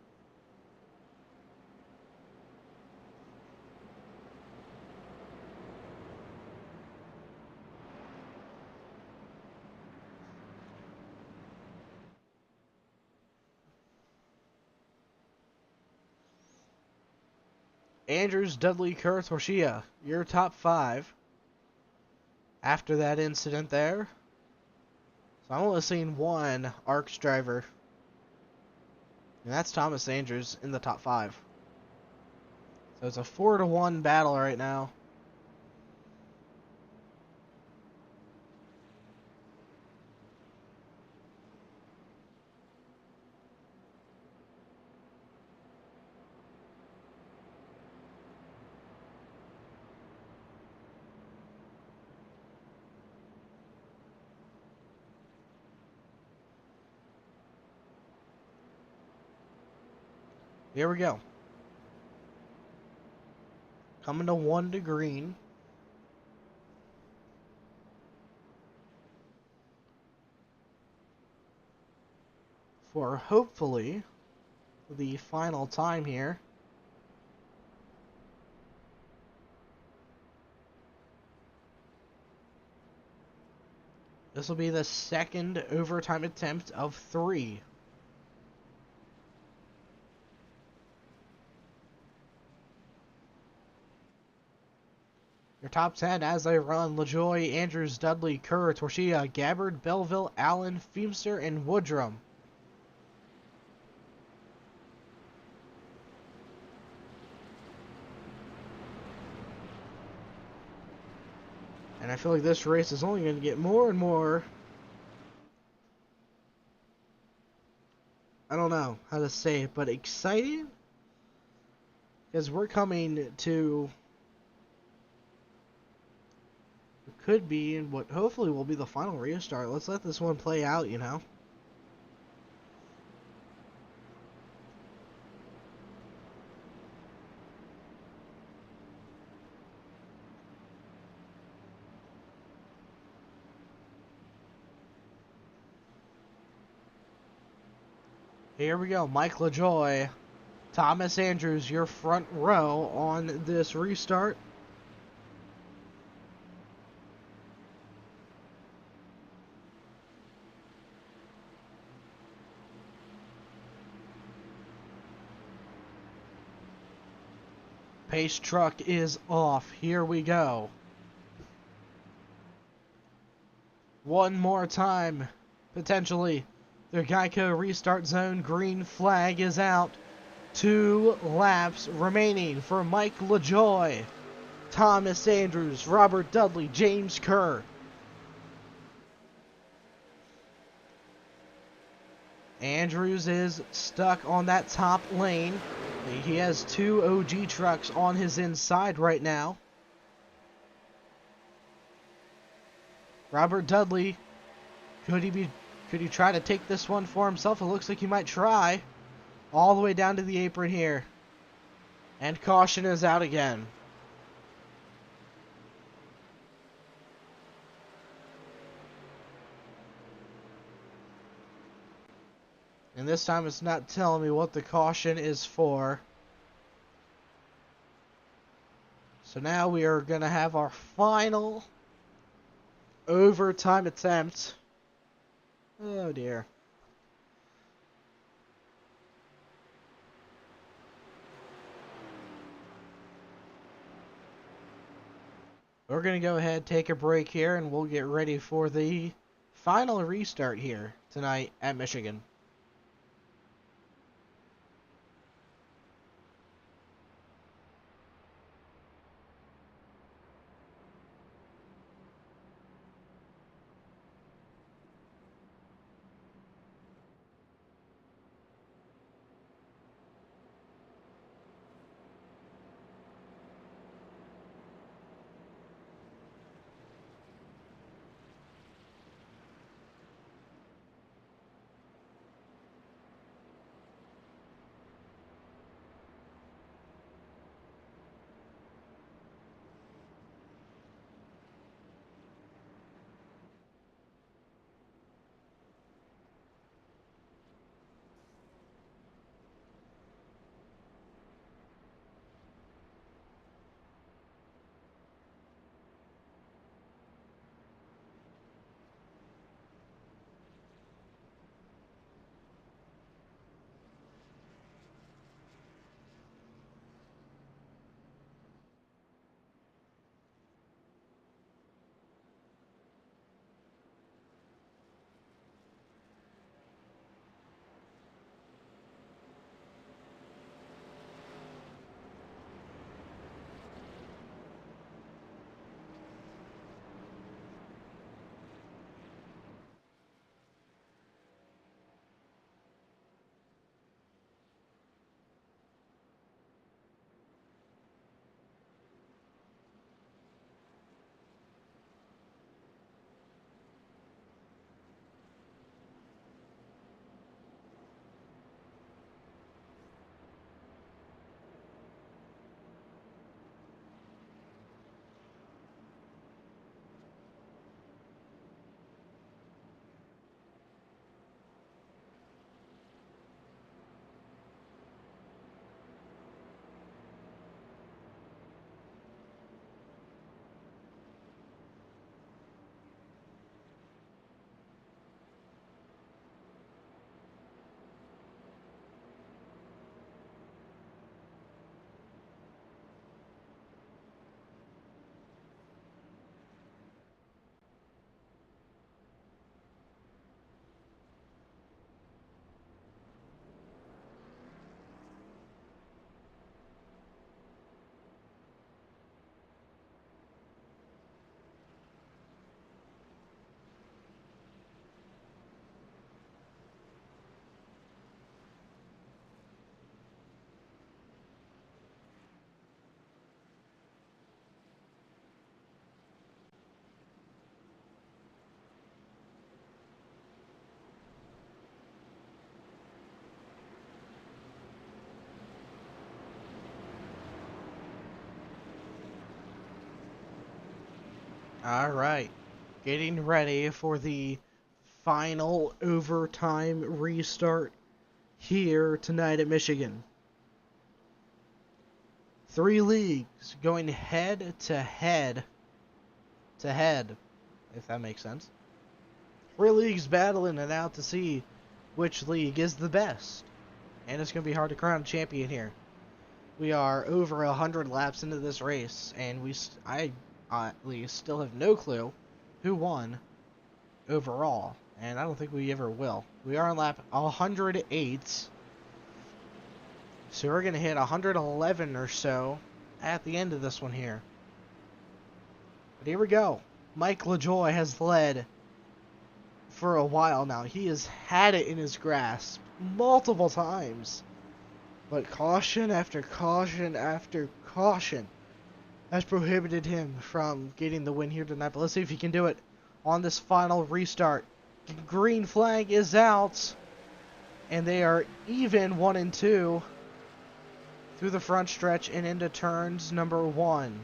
Andrews, Dudley, Kerr, Torshia, your top 5. After that incident there. So I'm only seeing one ARCS driver. And that's Thomas Andrews in the top 5. So it's a 4-1 battle right now. Here we go. Coming to 1 to green. For hopefully the final time here. This will be the 2nd overtime attempt of 3. Your top 10 as they run: LaJoy, Andrews, Dudley, Kerr, Torshia, Gabbard, Belleville, Allen, Feemster, and Woodrum. And I feel like this race is only going to get more and more, I don't know how to say it, but exciting. Because we're coming to could be in what hopefully will be the final restart. Let's let this one play out, you know. Here we go. Mike LaJoy, Thomas Andrews, your front row on this restart. Pace truck is off. Here we go. One more time, potentially. The Geico restart zone green flag is out. 2 laps remaining for Mike LaJoy, Thomas Andrews, Robert Dudley, James Kerr. Andrews is stuck on that top lane. He has 2 OG trucks on his inside right now. Robert Dudley, could he try to take this one for himself? It looks like he might try. All the way down to the apron here. And caution is out again. And this time it's not telling me what the caution is for. So now we are going to have our final overtime attempt. Oh dear. We're going to go ahead, take a break here, and we'll get ready for the final restart here tonight at Michigan. Alright, getting ready for the final overtime restart here tonight at Michigan. 3 leagues going head to head, if that makes sense. 3 leagues battling it out to see which league is the best. And it's going to be hard to crown a champion here. We are over 100 laps into this race, and I at least still have no clue who won overall. And I don't think we ever will. We are on lap 108. So we're going to hit 111 or so at the end of this one here. But here we go. Mike LaJoie has led for a while now. He has had it in his grasp multiple times. But caution after caution after caution has prohibited him from getting the win here tonight. But let's see if he can do it on this final restart. Green flag is out. And they are even 1 and 2 through the front stretch and into turns number 1.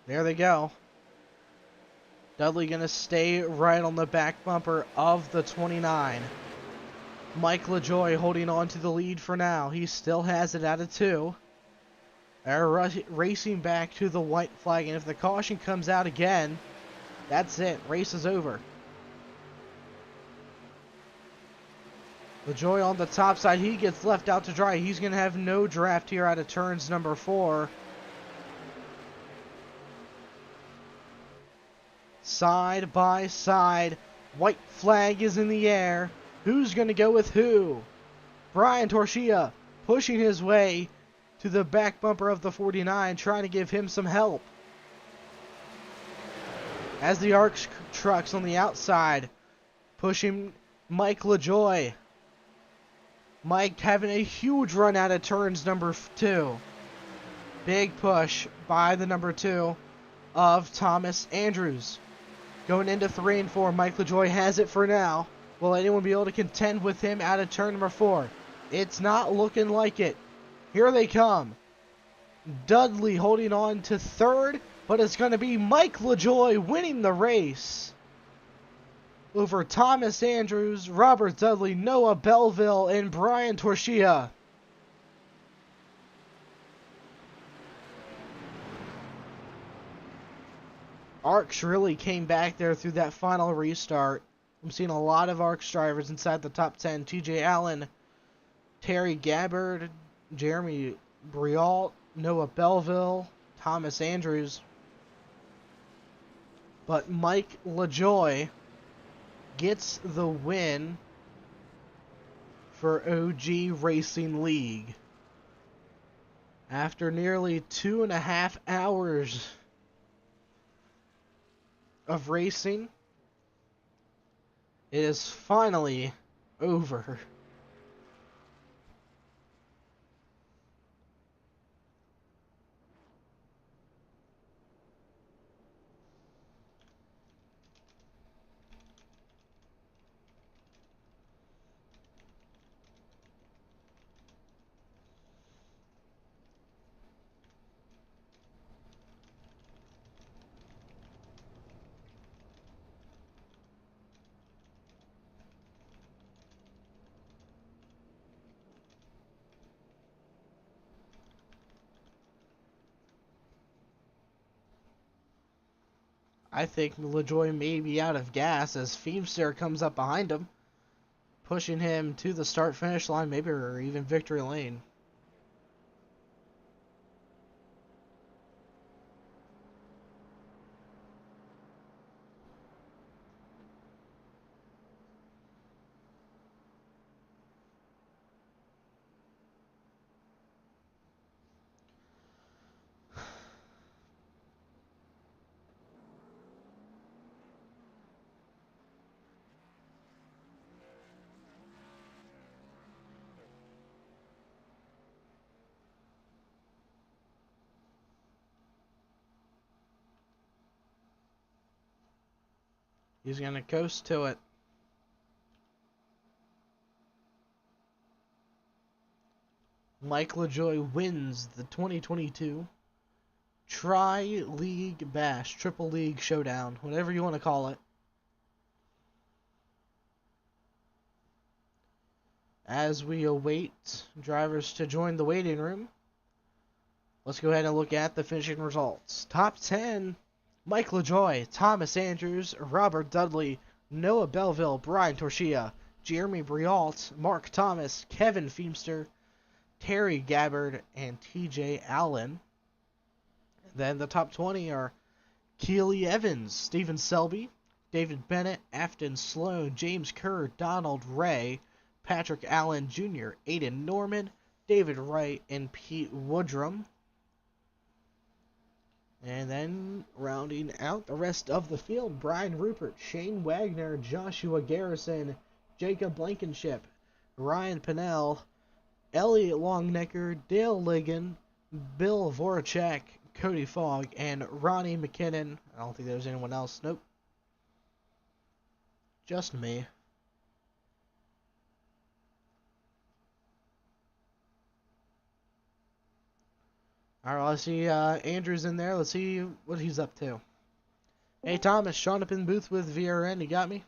There they go. Dudley going to stay right on the back bumper of the 29. Mike LaJoie holding on to the lead for now. He still has it out of 2. They're racing back to the white flag, and if the caution comes out again, that's it. Race is over. LaJoie on the top side. He gets left out to dry. He's going to have no draft here out of turns number 4. Side by side. White flag is in the air. Who's going to go with who? Brian Torchia pushing his way to the back bumper of the 49, trying to give him some help. As the ARCS trucks on the outside pushing Mike LaJoie. Mike having a huge run out of turns number 2. Big push by the number 2 of Thomas Andrews. Going into 3 and 4, Mike LaJoie has it for now. Will anyone be able to contend with him out of turn number 4? It's not looking like it. Here they come. Dudley holding on to 3rd, but it's going to be Mike LaJoie winning the race over Thomas Andrews, Robert Dudley, Noah Belleville, and Brian Torchia. ARCS really came back there through that final restart. I'm seeing a lot of ARCS drivers inside the top 10. TJ Allen, Terry Gabbard, Jeremy Briault, Noah Belleville, Thomas Andrews. But Mike LaJoie gets the win for OG Racing League. After nearly 2.5 hours of racing, it is finally over. I think LaJoie may be out of gas as Feemster comes up behind him, pushing him to the start-finish line, maybe, or even victory lane. He's going to coast to it. Mike LaJoie wins the 2022 Tri-League Bash, Triple League Showdown, whatever you want to call it. as we await drivers to join the waiting room, let's go ahead and look at the finishing results. Top 10, Mike LaJoy, Thomas Andrews, Robert Dudley, Noah Belleville, Brian Torchia, Jeremy Brialt, Mark Thomas, Kevin Feemster, Terry Gabbard, and TJ Allen. Then the top 20 are Keely Evans, Stephen Selby, David Bennett, Afton Sloan, James Kerr, Donald Ray, Patrick Allen Jr., Aiden Norman, David Wright, and Pete Woodrum. And then rounding out the rest of the field, Brian Rupert, Shane Wagner, Joshua Garrison, Jacob Blankenship, Ryan Pinnell, Elliot Longnecker, Dale Ligon, Bill Voracek, Cody Fogg, and Ronnie McKinnon. I don't think there's anyone else. Nope. Just me. Alright, I see Andrew's in there. Let's see what he's up to. Hey Thomas, Sean up in the booth with VRN. You got me?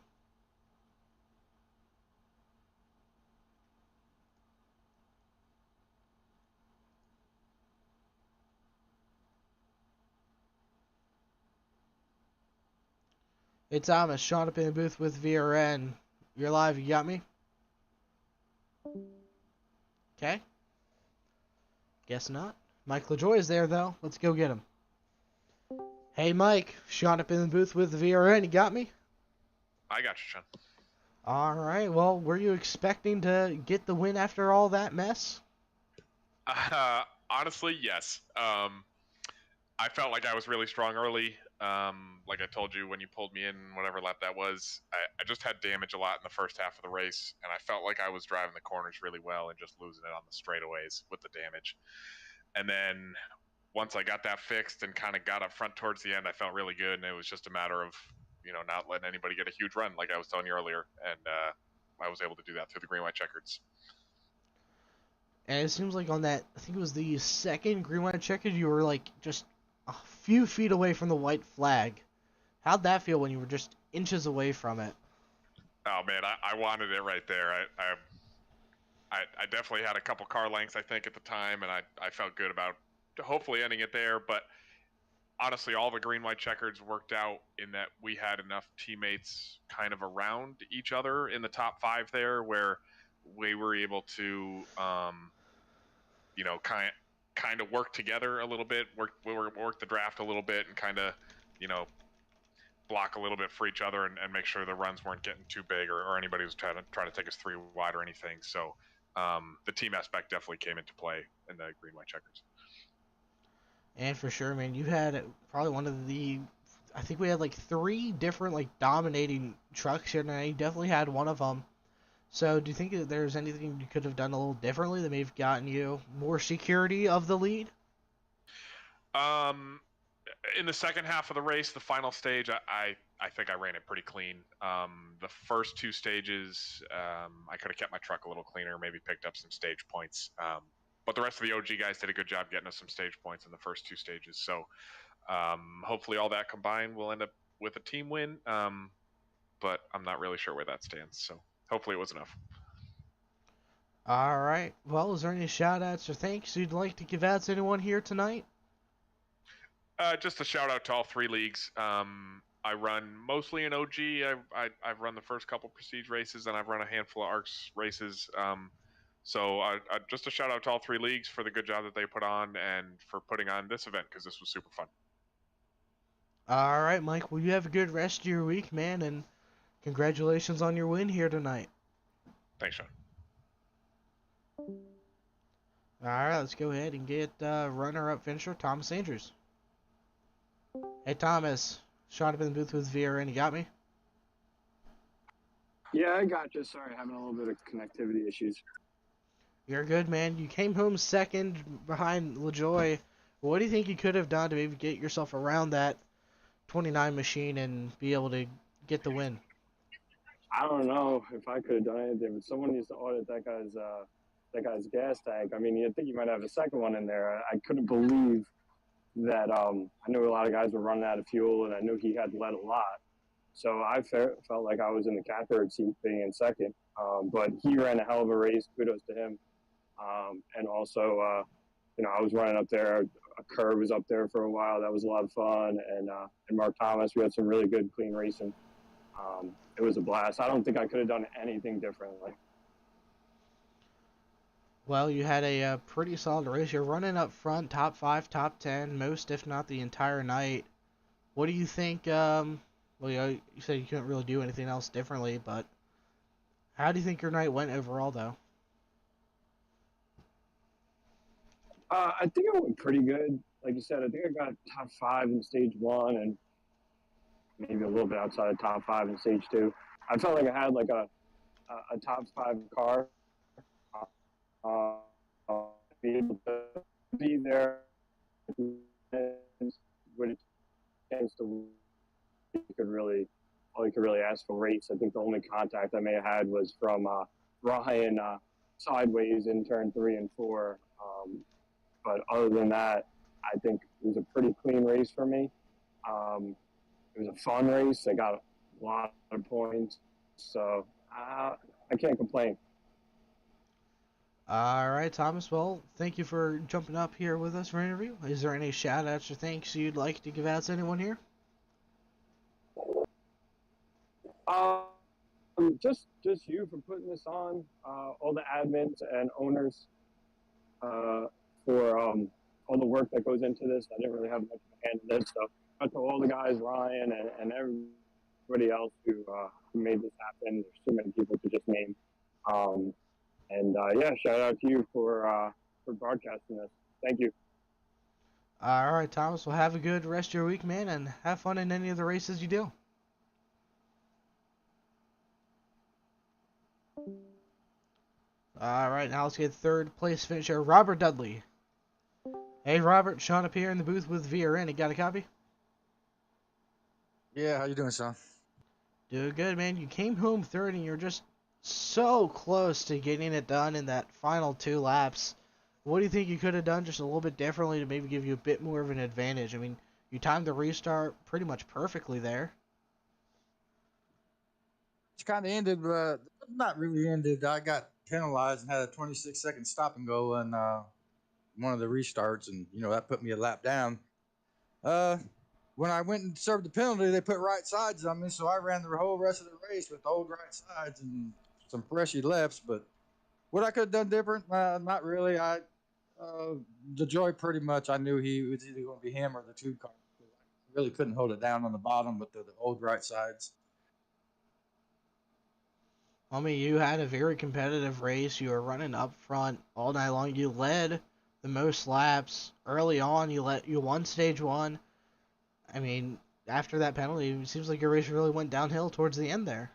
Hey Thomas, Sean up in the booth with VRN. You're live, you got me? Okay. Guess not. Mike LaJoy is there though. Let's go get him. Hey Mike, Sean up in the booth with VRN. You got me? I got you, Sean. Alright, well, were you expecting to get the win after all that mess? Honestly, yes. I felt like I was really strong early. Like I told you when you pulled me in, whatever lap that was, I just had damage a lot in the first half of the race, and I felt like I was driving the corners really well and just losing it on the straightaways with the damage. And then once I got that fixed and kind of got up front towards the end, I felt really good, and it was just a matter of, not letting anybody get a huge run like I was telling you earlier, and I was able to do that through the green, white checkers. And it seems like on that, I think it was the second green, white checkered, you were like just a few feet away from the white flag. How'd that feel when you were just inches away from it? Oh man, I wanted it right there. I definitely had a couple car lengths, I think, at the time, and I felt good about hopefully ending it there. But honestly, all the green, white checkers worked out in that we had enough teammates kind of around each other in the top 5 there, where we were able to, kind of work together a little bit, work the draft a little bit, and kind of, block a little bit for each other and make sure the runs weren't getting too big or anybody was trying to take us 3 wide or anything. So the team aspect definitely came into play in the green, white checkers. And for sure, man, you had probably one of the, I think we had like 3 different like dominating trucks here, and you definitely had one of them. So do you think that there's anything you could have done a little differently that may have gotten you more security of the lead? In the second half of the race, the final stage, I think I ran it pretty clean. The first 2 stages, I could have kept my truck a little cleaner, maybe picked up some stage points. But the rest of the OG guys did a good job getting us some stage points in the first 2 stages. So hopefully all that combined will end up with a team win. But I'm not really sure where that stands. So hopefully it was enough. All right. Well, is there any shout-outs or thanks you'd like to give out to anyone here tonight? Just a shout out to all 3 leagues. I run mostly in OG. I've run the first couple Prestige races, and I've run a handful of ARCS races. So just a shout out to all 3 leagues for the good job that they put on and for putting on this event, because this was super fun. All right, Mike. Well, you have a good rest of your week, man, and congratulations on your win here tonight. Thanks, Sean. All right, let's go ahead and get runner-up finisher Thomas Andrews. Hey Thomas, Sean up in the booth with VRN. You got me? Yeah, I got you. Sorry, having a little bit of connectivity issues. You're good, man. You came home second behind LaJoy. What do you think you could have done to maybe get yourself around that 29 machine and be able to get the win? I don't know if I could have done anything, but someone needs to audit that guy's gas tank. I mean, I think you might have a second one in there. I couldn't believe that. I knew a lot of guys were running out of fuel, and I knew he had led a lot. So I felt like I was in the catbird seat being in second. But he ran a hell of a race. Kudos to him. And also, I was running up there. A curve was up there for a while. That was a lot of fun. And Mark Thomas, we had some really good, clean racing. It was a blast. I don't think I could have done anything differently. Well, you had a pretty solid race. You're running up front, top 5, top 10, most if not the entire night. What do you think? Well, you said you couldn't really do anything else differently, but how do you think your night went overall, though? I think it went pretty good. Like you said, I think I got top 5 in stage 1 and maybe a little bit outside of top 5 in stage 2. I felt like I had like a top 5 car. Be able to be there with a chance to all you could really ask for race. I think the only contact I may have had was from Ryan sideways in turn 3 and 4. But other than that, I think it was a pretty clean race for me. It was a fun race. I got a lot of points, so I can't complain. All right, Thomas. Well, thank you for jumping up here with us for an interview. Is there any shout-outs or thanks you'd like to give out to anyone here? Just you for putting this on. All the admins and owners for all the work that goes into this. I didn't really have much of a hand in this, so to all the guys, Ryan and everybody else who made this happen. There's too many people to just name. Yeah, shout out to you for broadcasting this. Thank you. All right, Thomas. Well, have a good rest of your week, man, and have fun in any of the races you do. All right, now let's get third place finisher Robert Dudley. Hey, Robert. Sean up here in the booth with VRN. You got a copy? Yeah, how you doing, Sean? Doing good, man. You came home third, and you're just so close to getting it done in that final 2 laps. What do you think you could have done just a little bit differently to maybe give you a bit more of an advantage? I mean, you timed the restart pretty much perfectly there. It's kind of ended, but not really ended. I got penalized and had a 26-second stop and go on one of the restarts, and that put me a lap down. When I went and served the penalty, they put right sides on me, so I ran the whole rest of the race with the old right sides and some freshy lefts. But what I could have done different, not really. The Joy pretty much, I knew he was either going to be him or the 2 car. I really couldn't hold it down on the bottom with the old right sides. I mean, you had a very competitive race. You were running up front all night long. You led the most laps early on. You won stage 1. I mean, after that penalty, it seems like your race really went downhill towards the end there.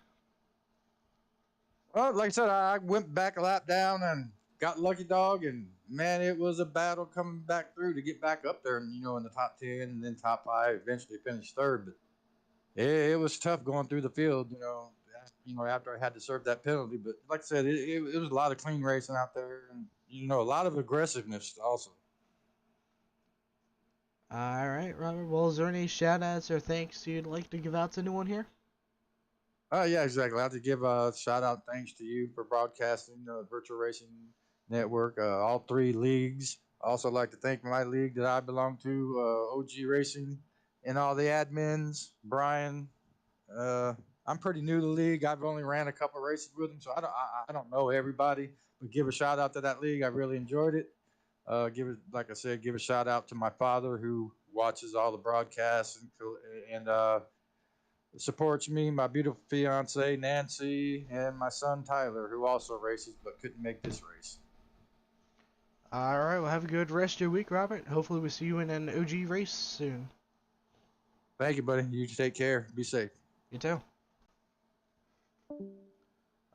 Well, like I said, I went back a lap down and got lucky dog, and man, it was a battle coming back through to get back up there, and in the top 10 and then top 5. Eventually finished third, but it was tough going through the field. After I had to serve that penalty. But like I said, it was a lot of clean racing out there, and a lot of aggressiveness also. All right, Robert. Well, is there any shout-outs or thanks you'd like to give out to anyone here? Yeah, exactly. I have to give a shout-out thanks to you for broadcasting the Virtual Racing Network, all 3 leagues. I also like to thank my league that I belong to, OG Racing, and all the admins, Brian. I'm pretty new to the league. I've only ran a couple races with them, so I don't know everybody. But give a shout out to that league. I really enjoyed it. Like I said, give a shout out to my father who watches all the broadcasts and supports me. My beautiful fiance Nancy and my son Tyler, who also races but couldn't make this race. All right. Well, have a good rest of your week, Robert. Hopefully, we'll see you in an OG race soon. Thank you, buddy. You take care. Be safe. You too.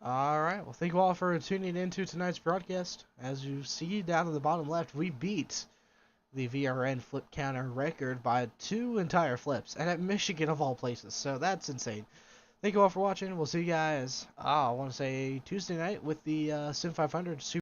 All right. Well, thank you all for tuning into tonight's broadcast. As you see down in the bottom left, we beat the VRN flip counter record by 2 entire flips, and at Michigan of all places. So that's insane. Thank you all for watching. We'll see you guys, I want to say Tuesday night with the Sim 500 Super